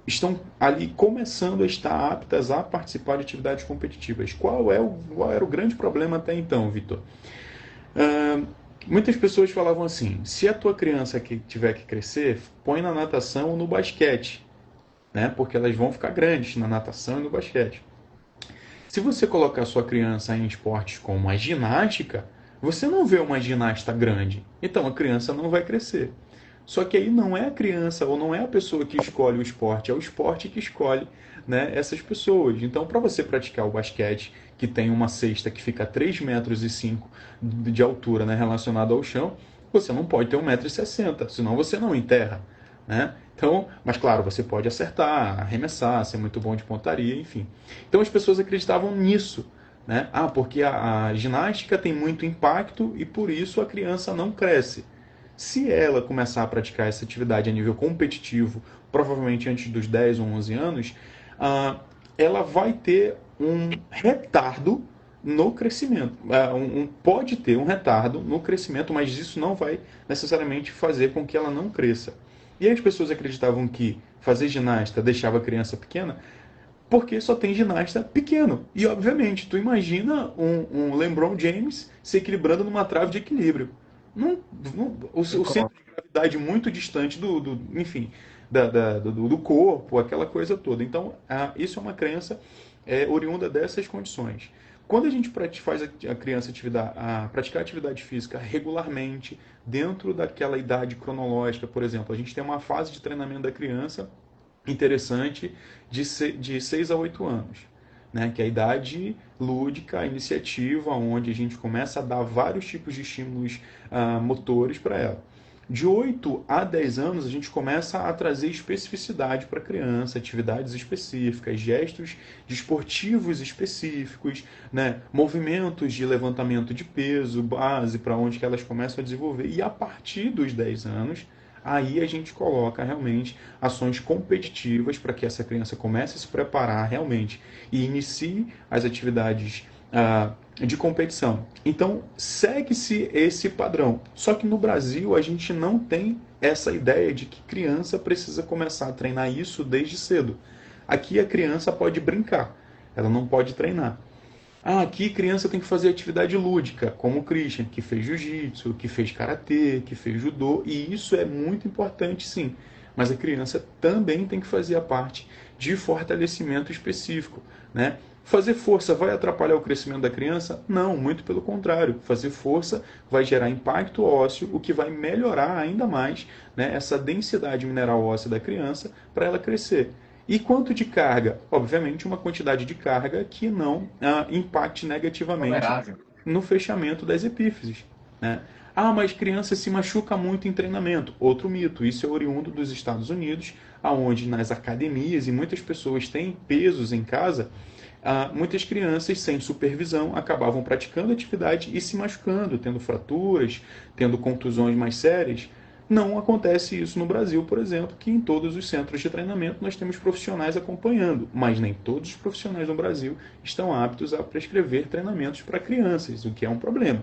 estão ali começando a estar aptas a participar de atividades competitivas. Qual era o grande problema até então, Vitor? Muitas pessoas falavam assim, se a tua criança que tiver que crescer, põe na natação ou no basquete, né? Porque elas vão ficar grandes na natação e no basquete. Se você colocar a sua criança em esportes como a ginástica, você não vê uma ginasta grande. Então a criança não vai crescer. Só que aí não é a criança ou não é a pessoa que escolhe o esporte, é o esporte que escolhe, né, essas pessoas. Então, para você praticar o basquete, que tem uma cesta que fica a 3,5 m de altura, né, relacionado ao chão, você não pode ter 1,60 m, senão você não enterra. Né? Então, mas claro, você pode acertar, arremessar, ser muito bom de pontaria, enfim. Então as pessoas acreditavam nisso. Né? Porque a ginástica tem muito impacto e por isso a criança não cresce. Se ela começar a praticar essa atividade a nível competitivo, provavelmente antes dos 10 ou 11 anos, ela vai ter um retardo no crescimento. Pode ter um retardo no crescimento, mas isso não vai necessariamente fazer com que ela não cresça. E aí as pessoas acreditavam que fazer ginasta deixava a criança pequena, porque só tem ginasta pequeno. E, obviamente, tu imagina um LeBron James se equilibrando numa trave de equilíbrio. O centro de gravidade muito distante enfim, do corpo, aquela coisa toda. Então, isso é uma crença oriunda dessas condições. Quando a gente faz a criança praticar atividade física regularmente, dentro daquela idade cronológica, por exemplo, a gente tem uma fase de treinamento da criança interessante de 6 a 8 anos, né? Que é a idade lúdica, a iniciativa, onde a gente começa a dar vários tipos de estímulos motores para ela. De 8 a 10 anos, a gente começa a trazer especificidade para a criança, atividades específicas, gestos desportivos específicos, né? Movimentos de levantamento de peso, base, para onde que elas começam a desenvolver. E a partir dos 10 anos, aí a gente coloca realmente ações competitivas para que essa criança comece a se preparar realmente e inicie as atividades de competição. Então, segue-se esse padrão. Só que no Brasil a gente não tem essa ideia de que criança precisa começar a treinar isso desde cedo. Aqui a criança pode brincar, ela não pode treinar. Aqui criança tem que fazer atividade lúdica, como o Christian, que fez jiu-jitsu, que fez karatê, que fez judô, e isso é muito importante, sim. Mas a criança também tem que fazer a parte de fortalecimento específico, né? Fazer força vai atrapalhar o crescimento da criança? Não, muito pelo contrário. Fazer força vai gerar impacto ósseo, o que vai melhorar ainda mais, né, essa densidade mineral óssea da criança para ela crescer. E quanto de carga? Obviamente, uma quantidade de carga que não impacte negativamente Tolerável. no fechamento das epífises. Né? Ah, mas criança se machuca muito em treinamento. Outro mito, isso é oriundo dos Estados Unidos, aonde nas academias e muitas pessoas têm pesos em casa, muitas crianças sem supervisão acabavam praticando atividade e se machucando, tendo fraturas, tendo contusões mais sérias. Não acontece isso no Brasil, por exemplo, que em todos os centros de treinamento nós temos profissionais acompanhando, mas nem todos os profissionais no Brasil estão aptos a prescrever treinamentos para crianças, o que é um problema.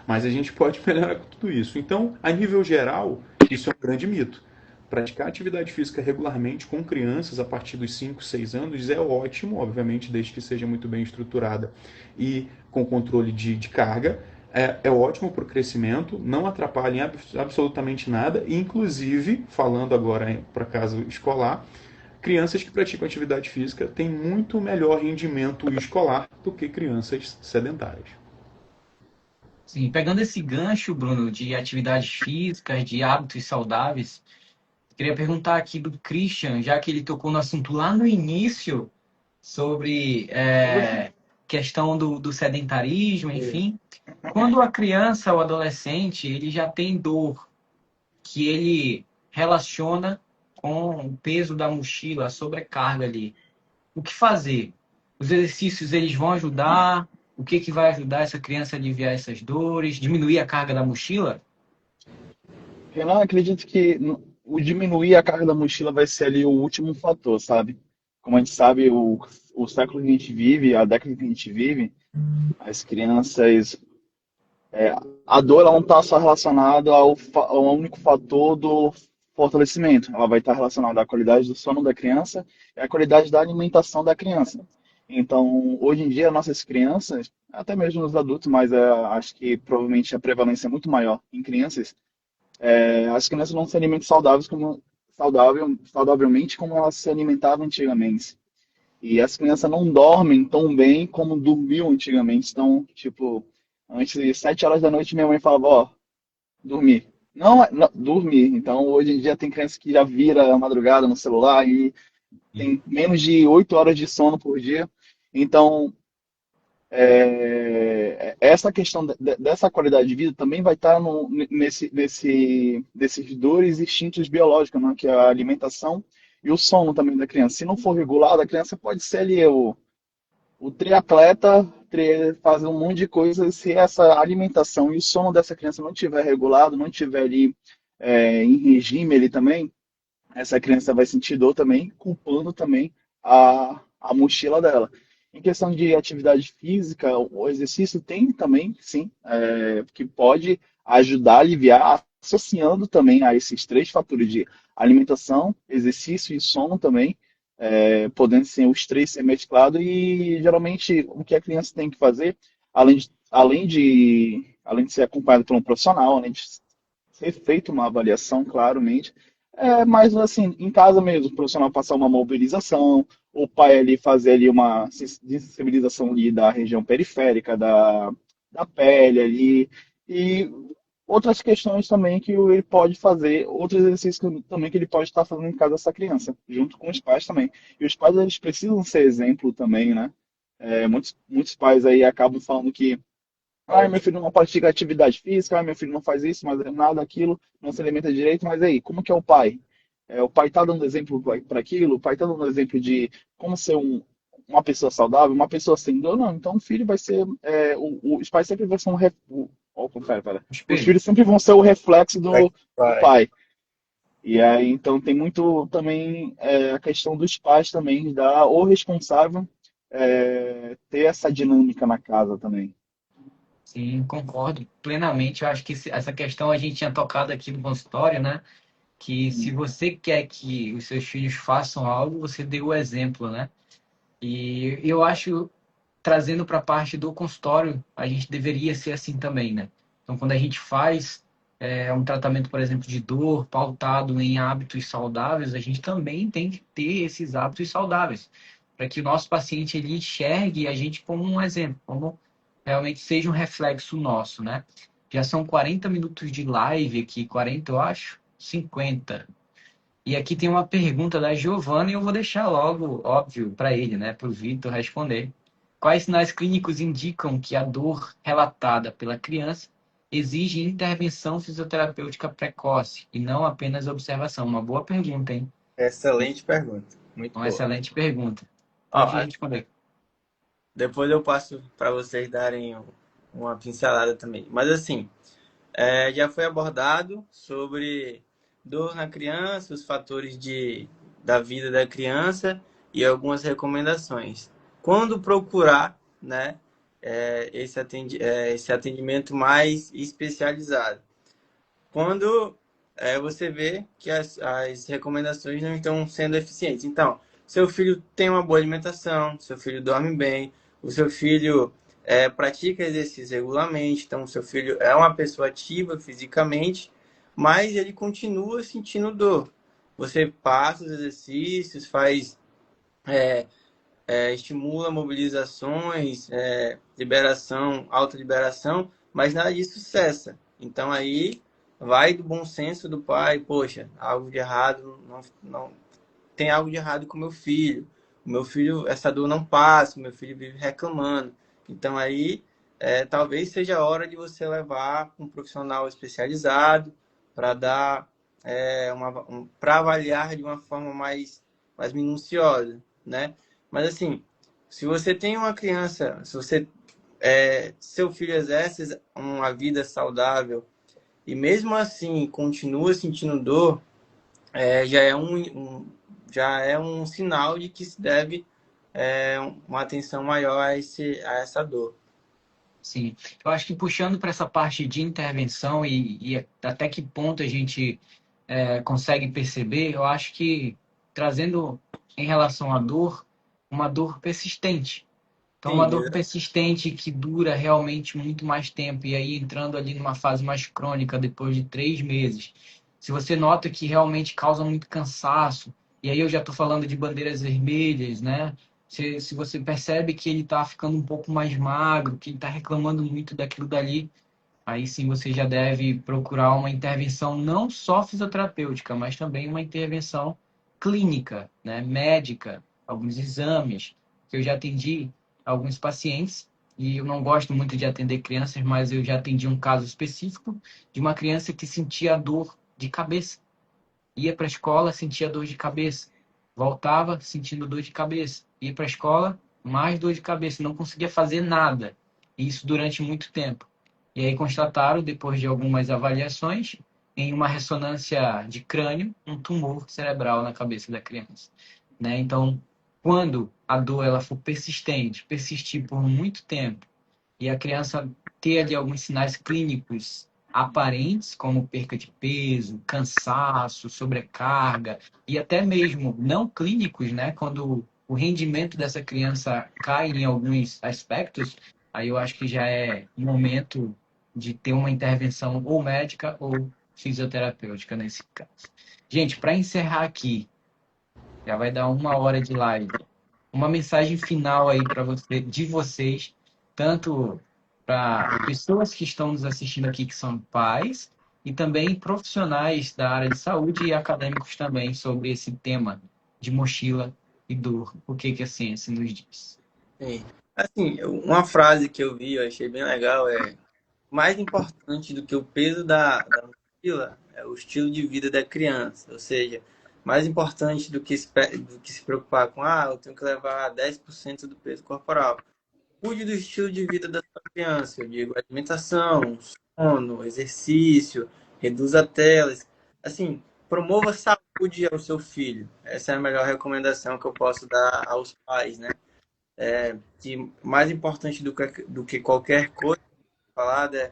Mas a gente pode melhorar com tudo isso. Então, a nível geral, isso é um grande mito. Praticar atividade física regularmente com crianças a partir dos 5, 6 anos é ótimo, obviamente, desde que seja muito bem estruturada e com controle de carga. É ótimo para o crescimento, não atrapalha em absolutamente nada, inclusive, falando agora para caso escolar, crianças que praticam atividade física têm muito melhor rendimento escolar do que crianças sedentárias. Sim, pegando esse gancho, Bruno, de atividades físicas, de hábitos saudáveis, queria perguntar aqui do Christian, já que ele tocou no assunto lá no início, sobre questão do sedentarismo, enfim. Quando a criança ou adolescente ele já tem dor, que ele relaciona com o peso da mochila, a sobrecarga ali, o que fazer? Os exercícios eles vão ajudar? O que vai ajudar essa criança a aliviar essas dores? Diminuir a carga da mochila? Renan, acredito que o diminuir a carga da mochila vai ser ali o último fator, sabe? Como a gente sabe, o século que a gente vive, a década que a gente vive, as crianças, a dor ela não está só relacionada ao único fator do fortalecimento. Ela vai estar relacionada à qualidade do sono da criança e à qualidade da alimentação da criança. Então, hoje em dia, nossas crianças, até mesmo os adultos, mas acho que provavelmente a prevalência é muito maior em crianças, as crianças não se alimentam saudavelmente como elas se alimentavam antigamente. E as crianças não dormem tão bem como dormiam antigamente. Então, tipo, antes de 7 horas da noite, minha mãe falava, ó, dormir. Não, não, dormir. Então, hoje em dia tem criança que já vira a madrugada no celular e tem menos de 8 horas de sono por dia. Então, essa questão dessa qualidade de vida também vai estar nesses dois instintos biológicos, né? Que é a alimentação e o sono também da criança. Se não for regulado, a criança pode ser ali o triatleta, fazer um monte de coisas. Se essa alimentação e o sono dessa criança não tiver regulado, não tiver ali em regime ali também, essa criança vai sentir dor também, culpando também a mochila dela. Em questão de atividade física, o exercício tem também, sim, que pode ajudar a aliviar, associando também a esses três fatores de alimentação, exercício e sono também, podendo ser os três ser mesclados. E geralmente o que a criança tem que fazer, além de ser acompanhado por um profissional, além de ser feita uma avaliação, claramente, mas assim, em casa mesmo, o profissional passar uma mobilização, o pai ali fazer ali uma sensibilização ali da região periférica, da pele ali, e outras questões também que ele pode fazer, outros exercícios também que ele pode estar fazendo em casa dessa criança, junto com os pais também. E os pais, eles precisam ser exemplo também, né? Muitos pais aí acabam falando que meu filho não pratica atividade física, meu filho não faz isso, mas nada aquilo, não se alimenta direito, mas aí, como que é o pai? O pai está dando exemplo para aquilo, o pai está dando exemplo de como ser uma pessoa saudável, uma pessoa sem dor, não. Então o filho vai ser, os pais sempre vão ser os filhos sempre vão ser o reflexo do pai. E aí, então tem muito também a questão dos pais também, o responsável ter essa dinâmica na casa também. Sim, concordo plenamente. Eu acho que essa questão a gente tinha tocado aqui no consultório, né? Que se você quer que os seus filhos façam algo, você dê o exemplo, né? E eu acho, trazendo para a parte do consultório, a gente deveria ser assim também, né? Então, quando a gente faz um tratamento, por exemplo, de dor pautado em hábitos saudáveis, a gente também tem que ter esses hábitos saudáveis, para que o nosso paciente ele enxergue a gente como um exemplo, como realmente seja um reflexo nosso, né? Já são 40 minutos de live aqui, 40 eu acho, 50. E aqui tem uma pergunta da Giovana e eu vou deixar logo, óbvio, para ele, né? Para o Vitor responder. Quais sinais clínicos indicam que a dor relatada pela criança exige intervenção fisioterapêutica precoce e não apenas observação? Uma boa pergunta, hein? Excelente pergunta. Muito Uma boa. excelente pergunta. Ó, Pode responder. depois eu passo para vocês darem uma pincelada também. Mas assim, já foi abordado sobre dor na criança, os fatores da vida da criança e algumas recomendações. Quando procurar, né, esse atendimento mais especializado? Quando você vê que as recomendações não estão sendo eficientes. Então, seu filho tem uma boa alimentação, seu filho dorme bem, o seu filho pratica exercício regularmente, então seu filho é uma pessoa ativa fisicamente, mas ele continua sentindo dor. Você passa os exercícios, faz, estimula mobilizações, liberação, autoliberação, mas nada disso cessa. Então aí vai do bom senso do pai, poxa, algo de errado, não tem algo de errado com meu filho. O meu filho, essa dor não passa, o meu filho vive reclamando. Então aí, talvez seja a hora de você levar um profissional especializado para dar para avaliar de uma forma mais minuciosa, né? Mas assim, se você tem uma criança, se você seu filho exerce uma vida saudável e mesmo assim continua sentindo dor, já é um sinal de que se deve uma atenção maior a essa dor. Sim, eu acho que puxando para essa parte de intervenção e até que ponto a gente consegue perceber, eu acho que trazendo em relação à dor, uma dor persistente. Então, uma Sim, dor persistente que dura realmente muito mais tempo, e aí entrando ali numa fase mais crônica, depois de 3 meses. Se você nota que realmente causa muito cansaço, e aí eu já estou falando de bandeiras vermelhas, né? Se você percebe que ele está ficando um pouco mais magro, que ele está reclamando muito daquilo dali, aí sim você já deve procurar uma intervenção não só fisioterapêutica, mas também uma intervenção clínica, né? Médica, alguns exames, que eu já atendi alguns pacientes, e eu não gosto muito de atender crianças, mas eu já atendi um caso específico de uma criança que sentia dor de cabeça. Ia para a escola, sentia dor de cabeça. Voltava sentindo dor de cabeça. Ia para a escola, mais dor de cabeça. Não conseguia fazer nada. E isso durante muito tempo. E aí constataram, depois de algumas avaliações, em uma ressonância de crânio, um tumor cerebral na cabeça da criança. Né? Então, quando a dor ela for persistente, persistir por muito tempo, e a criança ter ali alguns sinais clínicos aparentes, como perca de peso, cansaço, sobrecarga, e até mesmo não clínicos, né? Quando o rendimento dessa criança cai em alguns aspectos, aí eu acho que já é momento de ter uma intervenção ou médica ou fisioterapêutica nesse caso. Gente, para encerrar aqui, já vai dar 1 hora de live. Uma mensagem final aí para você, de vocês, tanto para pessoas que estão nos assistindo aqui, que são pais, e também profissionais da área de saúde e acadêmicos também, sobre esse tema de mochila e dor. O que que a ciência nos diz? Sim. Assim, uma frase que eu vi, eu achei bem legal, mais importante do que o peso da mochila é o estilo de vida da criança. Ou seja, mais importante do que se preocupar com, eu tenho que levar 10% do peso corporal. Cuide do estilo de vida da sua criança. Eu digo alimentação, sono, exercício, reduza telas. Assim, promova saúde ao seu filho. Essa é a melhor recomendação que eu posso dar aos pais, né? Que mais importante do que qualquer coisa falada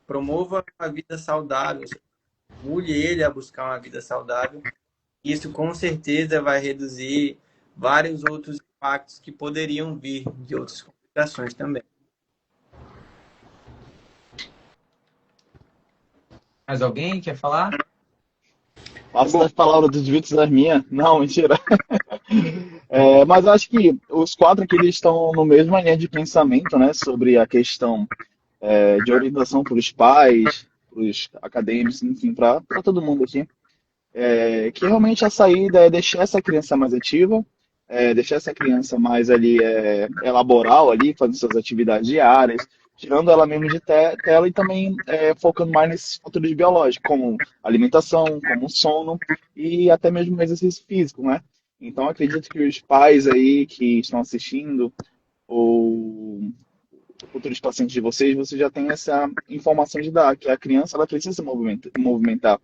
promova uma vida saudável, estimule ele a buscar uma vida saudável. Isso com certeza vai reduzir vários outros impactos que poderiam vir de outras complicações também. Mais alguém quer falar? Passa as palavras dos Vitor das minhas. Não, mentira. Mas eu acho que os quatro aqui eles estão no mesmo linha de pensamento, né, sobre a questão de orientação para os pais, para os acadêmicos, enfim, para todo mundo aqui. Que realmente a saída é deixar essa criança mais ativa, deixar essa criança mais ali laboral ali, fazendo suas atividades diárias, tirando ela mesmo de tela e também focando mais nesses fatores biológicos, como alimentação, como sono e até mesmo exercício físico, né? Então, acredito que os pais aí que estão assistindo, ou futuros pacientes de vocês, você já tem essa informação de dar, que a criança ela precisa se movimentar.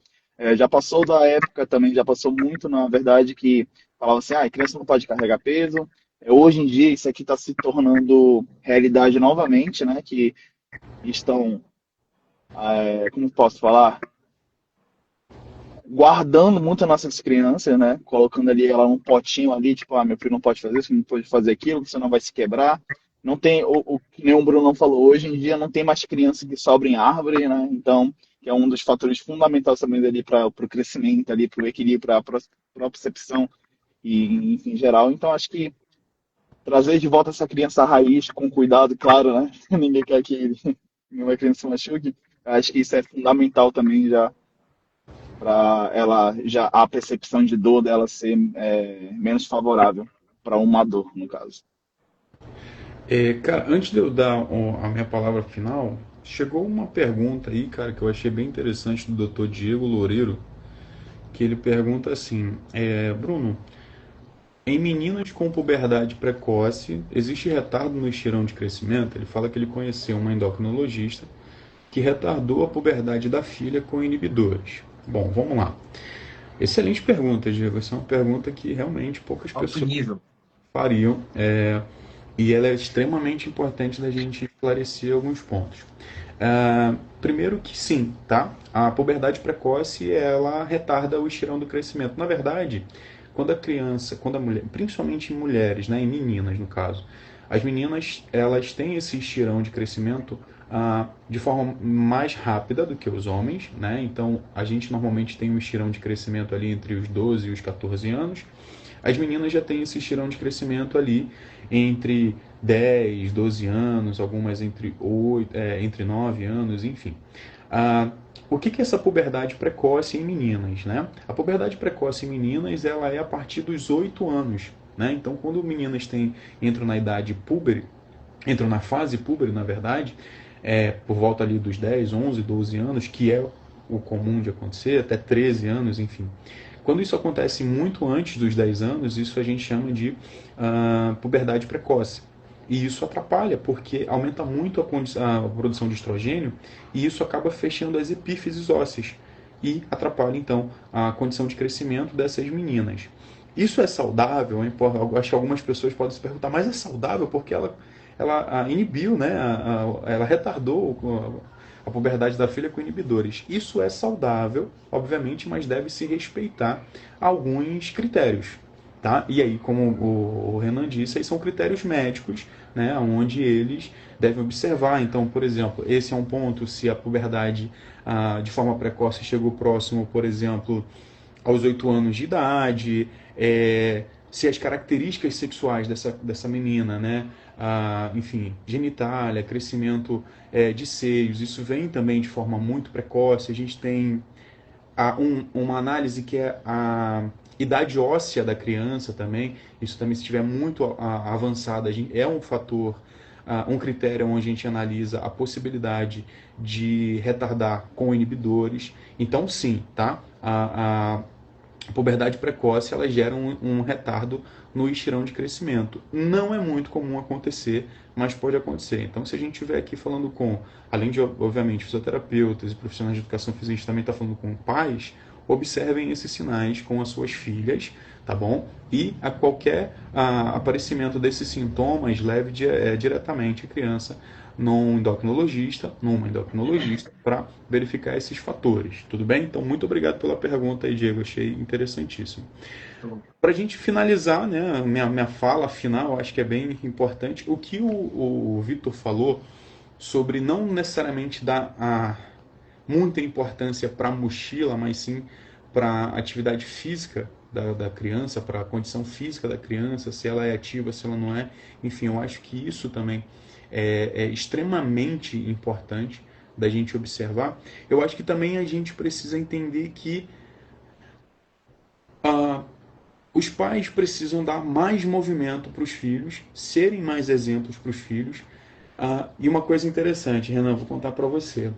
Já passou da época também, já passou muito, na verdade, que falava assim, a criança não pode carregar peso. Hoje em dia, isso aqui está se tornando realidade novamente, né? Que estão, como posso falar, guardando muito as nossas crianças, né? Colocando ali ela num potinho ali, tipo, meu filho não pode fazer isso, não pode fazer aquilo, você não vai se quebrar. Não tem, o que nem o Bruno falou, hoje em dia não tem mais criança que sobra em árvore, né? Então, que é um dos fatores fundamentais também ali para o crescimento, ali, para o equilíbrio, para a propriocepção e, enfim, em geral. Então, acho que trazer de volta essa criança raiz com cuidado, claro, né? Ninguém quer que nenhuma criança se machuque. Acho que isso é fundamental também já para ela já a percepção de dor dela ser menos favorável para uma dor, no caso. Cara, antes de eu dar a minha palavra final, chegou uma pergunta aí, cara, que eu achei bem interessante do Dr. Diego Loureiro, que ele pergunta assim, Bruno, em meninas com puberdade precoce, existe retardo no estirão de crescimento? Ele fala que ele conheceu uma endocrinologista que retardou a puberdade da filha com inibidores. Bom, vamos lá. Excelente pergunta, Diego. Essa é uma pergunta que realmente poucas Alto pessoas nível. fariam. E ela é extremamente importante da gente esclarecer alguns pontos. Primeiro que sim, tá? A puberdade precoce, ela retarda o estirão do crescimento. Na verdade, quando a criança, quando a mulher, principalmente em mulheres, né, em meninas no caso, as meninas, elas têm esse estirão de crescimento de forma mais rápida do que os homens, né? Então, a gente normalmente tem um estirão de crescimento ali entre os 12 e os 14 anos. As meninas já têm esse estirão de crescimento ali entre 10, 12 anos, algumas entre 9 anos, enfim. O que é essa puberdade precoce em meninas, né? A puberdade precoce em meninas, ela é a partir dos 8 anos, né? Então, quando meninas entram na idade púbere, entram na fase púbere, na verdade, por volta ali dos 10, 11, 12 anos, que é o comum de acontecer, até 13 anos, enfim. Quando isso acontece muito antes dos 10 anos, isso a gente chama de puberdade precoce. E isso atrapalha, porque aumenta muito a produção de estrogênio e isso acaba fechando as epífises ósseas e atrapalha, então, a condição de crescimento dessas meninas. Isso é saudável? Eu acho que algumas pessoas podem se perguntar, mas é saudável porque ela inibiu, né? Ela retardou a puberdade da filha com inibidores. Isso é saudável, obviamente, mas deve se respeitar alguns critérios. Tá? E aí, como o Renan disse, aí são critérios médicos, né, onde eles devem observar. Então, por exemplo, esse é um ponto, se a puberdade de forma precoce chegou próximo, por exemplo, aos 8 anos de idade, se as características sexuais dessa menina, né, enfim, genitália, crescimento de seios, isso vem também de forma muito precoce. A gente tem uma análise que é a idade óssea da criança também. Isso também, se estiver muito avançada, é um fator, um critério onde a gente analisa a possibilidade de retardar com inibidores. Então, sim, tá? A puberdade precoce, ela gera um retardo no estirão de crescimento. Não é muito comum acontecer, mas pode acontecer. Então, se a gente estiver aqui falando além de, obviamente, fisioterapeutas e profissionais de educação física, a gente também está falando com pais, observem esses sinais com as suas filhas, tá bom? E a qualquer aparecimento desses sintomas, leve diretamente a criança numa endocrinologista, para verificar esses fatores, tudo bem? Então, muito obrigado pela pergunta aí, Diego, achei interessantíssimo. Para a gente finalizar, né, minha fala final, acho que é bem importante, o que o Vitor falou sobre não necessariamente dar muita importância para a mochila, mas sim para a atividade física da criança, para a condição física da criança, se ela é ativa, se ela não é. Enfim, eu acho que isso também é extremamente importante da gente observar. Eu acho que também a gente precisa entender que os pais precisam dar mais movimento para os filhos, serem mais exemplos para os filhos, E uma coisa interessante, Renan, vou contar para você.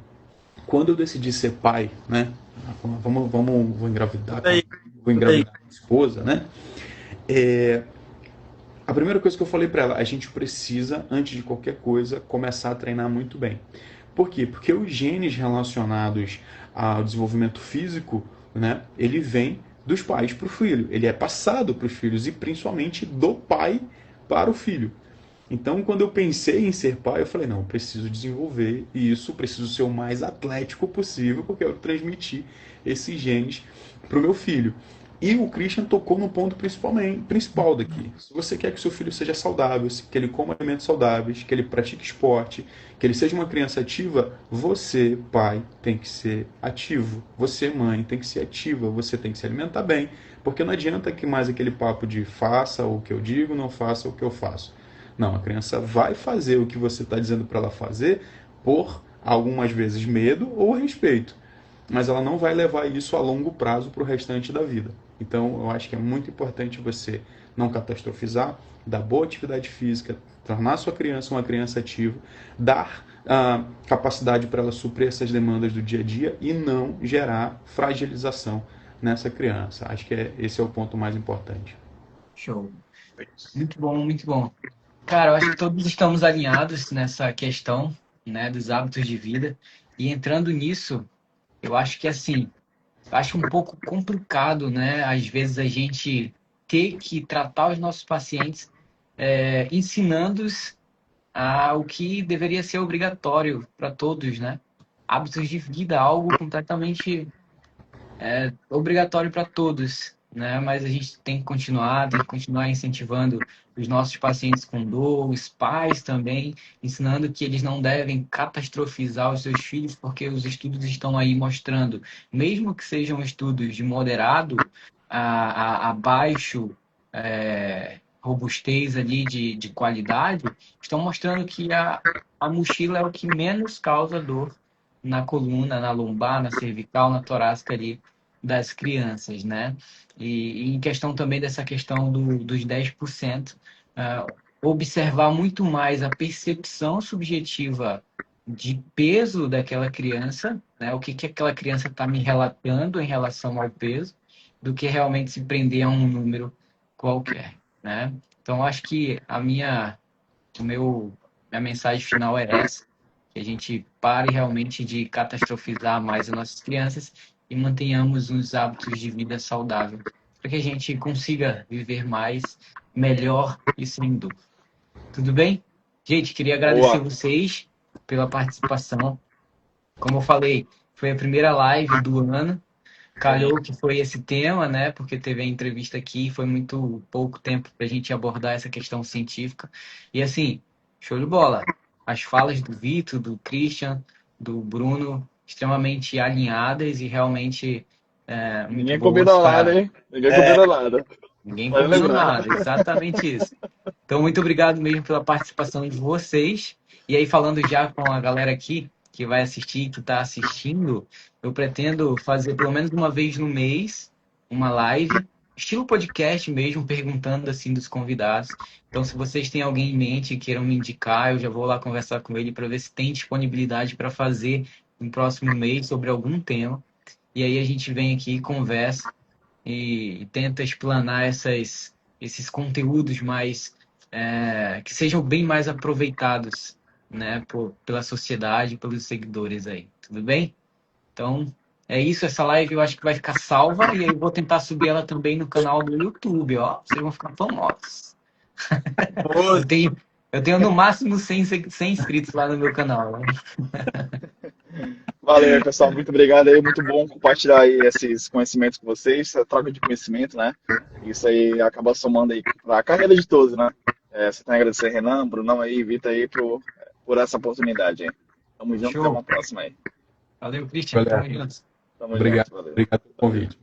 Quando eu decidi ser pai, né? Vou engravidar, Tudo aí, vou tudo aí. engravidar minha esposa, né? É, a primeira coisa que eu falei para ela, a gente precisa, antes de qualquer coisa, começar a treinar muito bem. Por quê? Porque os genes relacionados ao desenvolvimento físico, né, ele vem dos pais para o filho. Ele é passado para os filhos e principalmente do pai para o filho. Então, quando eu pensei em ser pai, eu falei, não, eu preciso desenvolver isso, preciso ser o mais atlético possível, porque eu transmitir esses genes para o meu filho. E o Christian tocou no ponto principal daqui. Se você quer que seu filho seja saudável, que ele coma alimentos saudáveis, que ele pratique esporte, que ele seja uma criança ativa, você, pai, tem que ser ativo. Você, mãe, tem que ser ativa. Você tem que se alimentar bem. Porque não adianta que mais aquele papo de faça o que eu digo, não faça o que eu faço. Não, a criança vai fazer o que você está dizendo para ela fazer por algumas vezes medo ou respeito. Mas ela não vai levar isso a longo prazo para o restante da vida. Então, eu acho que é muito importante você não catastrofizar, dar boa atividade física, tornar sua criança uma criança ativa, dar capacidade para ela suprir essas demandas do dia a dia e não gerar fragilização nessa criança. Acho que esse é o ponto mais importante. Show. Muito bom, muito bom. Cara, eu acho que todos estamos alinhados nessa questão, né, dos hábitos de vida. E entrando nisso, eu acho que assim, eu acho um pouco complicado, né, às vezes a gente ter que tratar os nossos pacientes ensinando-os o que deveria ser obrigatório para todos, né? Hábitos de vida, algo completamente obrigatório para todos, né? Mas a gente tem que continuar incentivando os nossos pacientes com dor, os pais também, ensinando que eles não devem catastrofizar os seus filhos, porque os estudos estão aí mostrando, mesmo que sejam estudos de moderado a baixo robustez ali de qualidade, estão mostrando que a mochila é o que menos causa dor na coluna, na lombar, na cervical, na torácica ali das crianças, né? E em questão também dessa questão dos 10%, observar muito mais a percepção subjetiva de peso daquela criança, né? O que aquela criança está me relatando em relação ao peso, do que realmente se prender a um número qualquer, né? Então, acho que minha mensagem final é essa, que a gente pare realmente de catastrofizar mais as nossas crianças e mantenhamos uns hábitos de vida saudável, para que a gente consiga viver mais, melhor e sem dor. Tudo bem? Gente, queria agradecer vocês pela participação. Como eu falei, foi a primeira live do ano. Calhou que foi esse tema, né? Porque teve a entrevista aqui, foi muito pouco tempo para a gente abordar essa questão científica. E assim, show de bola. As falas do Vitor, do Christian, do Bruno, extremamente alinhadas e realmente muito Ninguém boas combina nada, hein? Ninguém combina nada. Ninguém Pode combinou lembrar. nada, exatamente isso. Então, muito obrigado mesmo pela participação de vocês. E aí, falando já com a galera aqui, que vai assistir, que está assistindo, eu pretendo fazer pelo menos uma vez no mês uma live, estilo podcast mesmo, perguntando assim dos convidados. Então, se vocês têm alguém em mente e queiram me indicar, eu já vou lá conversar com ele para ver se tem disponibilidade para fazer no próximo mês sobre algum tema. E aí a gente vem aqui e conversa e tenta explanar esses conteúdos mais que sejam bem mais aproveitados, né, pela sociedade, pelos seguidores aí. Tudo bem? Então, é isso. Essa live eu acho que vai ficar salva e eu vou tentar subir ela também no canal do YouTube, ó. Vocês vão ficar famosos. Eu tenho no máximo 100 inscritos lá no meu canal, né? Valeu, pessoal. Muito obrigado aí. Muito bom compartilhar aí esses conhecimentos com vocês, essa troca de conhecimento, né? Isso aí acaba somando aí para a carreira de todos, né? Você tem que agradecer Renan, Brunão aí, Vitor aí por essa oportunidade aí. Tamo junto, até Show. uma próxima aí. Valeu, Christian. Tamo junto. Tamo Obrigado, junto, valeu. obrigado pelo convite.